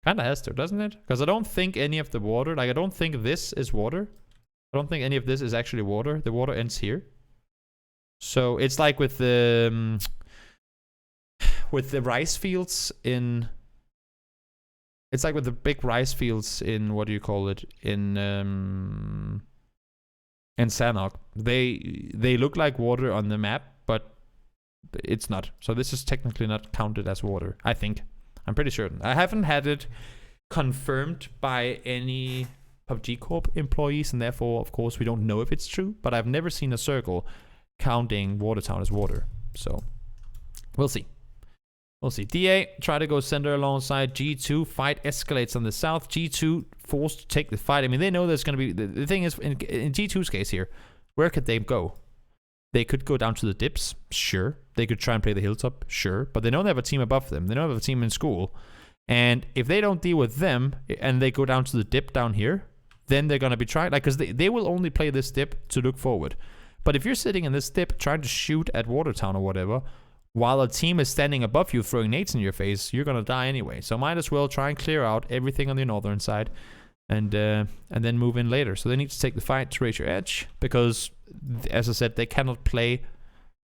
Kind of has to, doesn't it? Because I don't think any of the water, like I don't think this is water. I don't think any of this is actually water. The water ends here. So it's like with the rice fields in. It's like with the big rice fields in what do you call it in Sanhok. They look like water on the map, but it's not. So this is technically not counted as water. I think. I'm pretty certain. I haven't had it confirmed by any PUBG Corp employees, and therefore, of course, we don't know if it's true. But I've never seen a circle counting Watertown as water. So we'll see. We'll see. DA try to go center alongside G2. Fight escalates on the south. G2 forced to take the fight. I mean, they know there's going to be... The thing is, in G2's case here, where could they go? They could go down to the dips. Sure. They could try and play the hilltop. Sure. But they know they have a team above them. They know they have a team in school. And if they don't deal with them and they go down to the dip down here, then they're going to be trying... Like, because they will only play this dip to look forward. But if you're sitting in this dip trying to shoot at Watertown or whatever, while a team is standing above you throwing nades in your face, you're going to die anyway. So might as well try and clear out everything on the northern side and then move in later. So they need to take the fight to raise your edge because, as I said, they cannot play,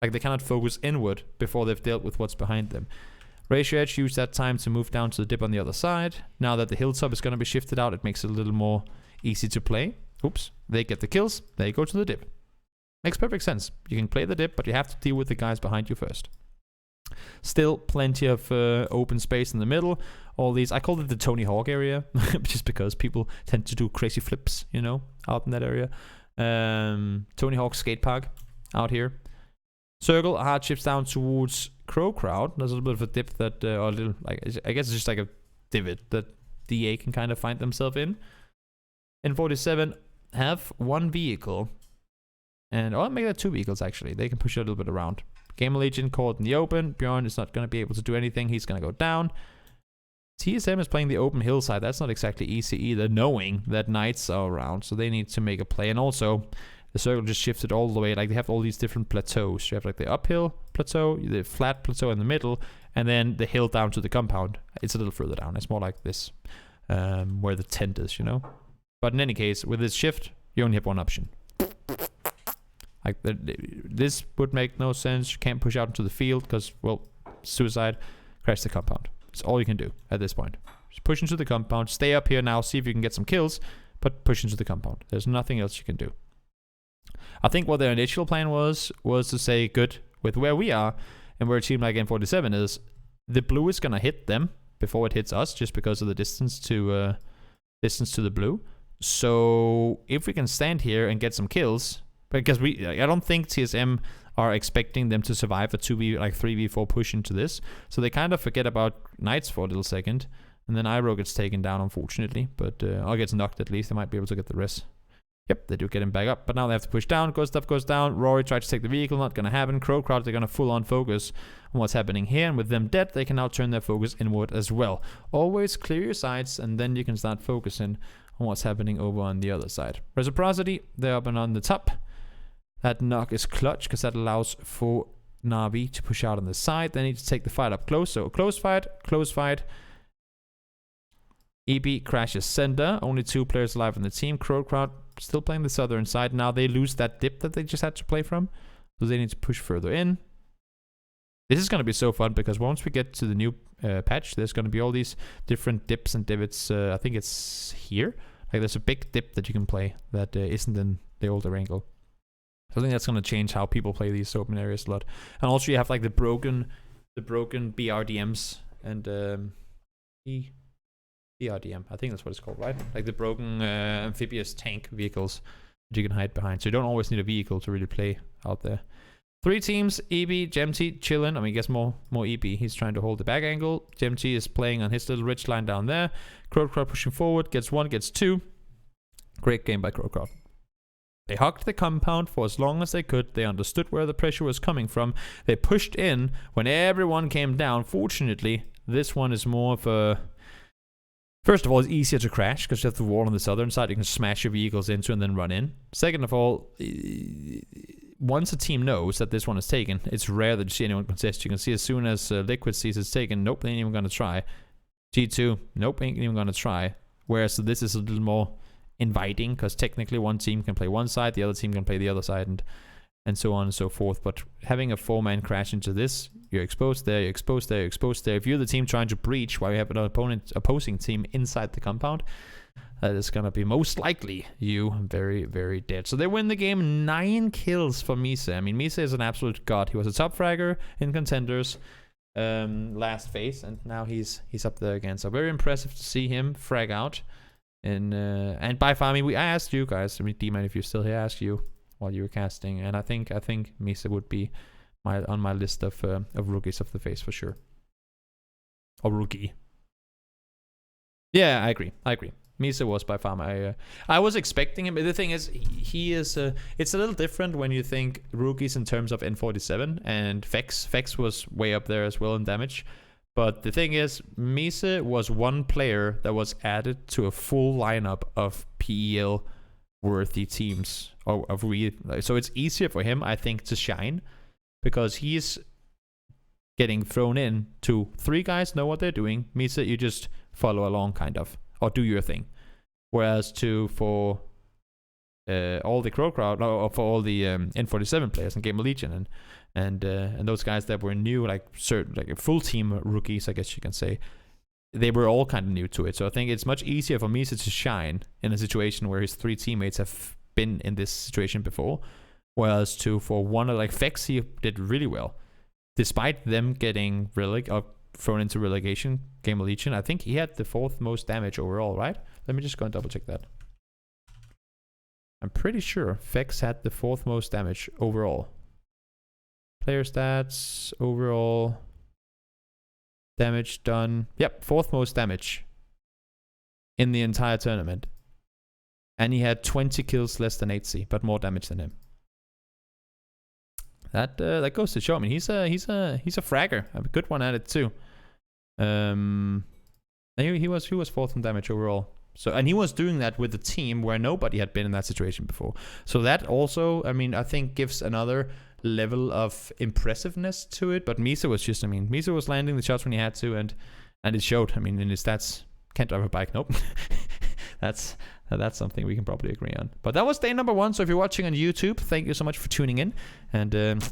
like they cannot focus inward before they've dealt with what's behind them. Raise your edge, use that time to move down to the dip on the other side. Now that the hilltop is going to be shifted out, it makes it a little more easy to play. Oops, they get the kills, they go to the dip. Makes perfect sense. You can play the dip, but you have to deal with the guys behind you first. Still plenty of open space in the middle. All these, I call it the Tony Hawk area, just because people tend to do crazy flips, you know, out in that area. Tony Hawk skate park out here. Circle, hard shifts down towards Crow Crowd. There's a little bit of a dip that, or a little, like, I guess it's just like a divot that DA can kind of find themselves in. N47 have one vehicle. And I'll make that 2 vehicles actually. They can push it a little bit around. Game of Legion caught in the open. Bjorn is not going to be able to do anything. He's going to go down. TSM is playing the open hillside. That's not exactly easy either, knowing that knights are around. So they need to make a play. And also, the circle just shifted all the way. Like, they have all these different plateaus. You have like the uphill plateau, the flat plateau in the middle, and then the hill down to the compound. It's a little further down. It's more like this, where the tent is, you know. But in any case, with this shift, you only have one option. Like, this would make no sense. You can't push out into the field because, well, suicide. Crash the compound. It's all you can do at this point. Just push into the compound. Stay up here now. See if you can get some kills. But push into the compound. There's nothing else you can do. I think what their initial plan was to say, good, with where we are and where a team like N47 is, the blue is going to hit them before it hits us just because of the distance to the blue. So if we can stand here and get some kills... Because I don't think TSM are expecting them to survive a 3v4 push into this. So they kind of forget about Knights for a little second. And then Iroh gets taken down, unfortunately. But or gets knocked at least. They might be able to get the rest. Yep, they do get him back up, but now they have to push down. Gustav goes down. Rory tried to take the vehicle, not gonna happen. Crow Crowd, they're gonna full-on focus on what's happening here, and with them dead, they can now turn their focus inward as well. Always clear your sides, and then you can start focusing on what's happening over on the other side. Reciprocity, they're up and on the top. That knock is clutch, because that allows for Na'Vi to push out on the side. They need to take the fight up close, so close fight, close fight. EB crashes center. Only 2 players alive in the team. Crow Crowd still playing the southern side. Now they lose that dip that they just had to play from, so they need to push further in. This is going to be so fun, because once we get to the new patch, there's going to be all these different dips and divots. I think it's here. Like there's a big dip that you can play that isn't in the old Erangel. So I think that's going to change how people play these open areas a lot. And also you have like the broken BRDMs and BRDM. I think that's what it's called, right? Like the broken amphibious tank vehicles that you can hide behind. So you don't always need a vehicle to really play out there. 3 teams, EB, Gemty, chilling. I mean, I guess more EB. He's trying to hold the back angle. Gemty is playing on his little ridge line down there. Crow Crowd pushing forward. Gets 1, gets 2. Great game by Crow Crowd. They hugged the compound for as long as they could. They understood where the pressure was coming from. They pushed in when everyone came down. Fortunately, this one is more of a... First of all, it's easier to crash because you have the wall on the southern side you can smash your vehicles into and then run in. Second of all, once a team knows that this one is taken, it's rare that you see anyone contest. You can see as soon as Liquid sees it's taken, nope, they ain't even going to try. G2, nope, ain't even going to try. Whereas this is a little more inviting because technically one team can play one side, the other team can play the other side, and so on and so forth. But having a 4-man crash into this, you're exposed there, you're exposed there, you're exposed there. If you're the team trying to breach while you have an opposing team inside the compound, that is going to be most likely you very, very dead. So they win the game. 9 kills for Mise. I mean, Mise is an absolute god. He was a top fragger in contenders last phase, and now he's up there again. So very impressive to see him frag out. And by far, I mean, I asked you guys, I mean, D-Man, if you're still here, I asked you while you were casting, and I think Mise would be on my list of rookies of the phase for sure. Or rookie. Yeah, I agree. Mise was by far my... I was expecting him, but the thing is, he is... it's a little different when you think rookies in terms of N47, and Vex. Vex was way up there as well in damage. But the thing is, Mise was one player that was added to a full lineup of PEL worthy teams. So it's easier for him, I think, to shine, because he's getting thrown in to 3 guys know what they're doing. Mise, you just follow along, kind of, or do your thing. Whereas for all the Crow Crowd, or for all the N47 players and Game of Legion and those guys that were new, like certain, like full team rookies, I guess you can say, they were all kind of new to it. So I think it's much easier for Mise to shine in a situation where his 3 teammates have been in this situation before. Whereas for one like Vex, he did really well, despite them getting thrown into relegation. Game of Legion, I think he had the 4th most damage overall, right? Let me just go and double check that. I'm pretty sure Vex had the 4th most damage overall. Player stats, overall damage done. Yep, 4th most damage in the entire tournament. And he had 20 kills less than 8C, but more damage than him. That goes to show. I mean, he's a fragger, a good one at it too. He was 4th in damage overall. So, and he was doing that with a team where nobody had been in that situation before. So that also, I mean, I think gives another level of impressiveness to it. But Mise was just, I mean, Mise was landing the shots when he had to, and it showed. I mean, in his stats, can't drive a bike. Nope. That's something we can probably agree on. But that was day number 1. So if you're watching on YouTube, thank you so much for tuning in. And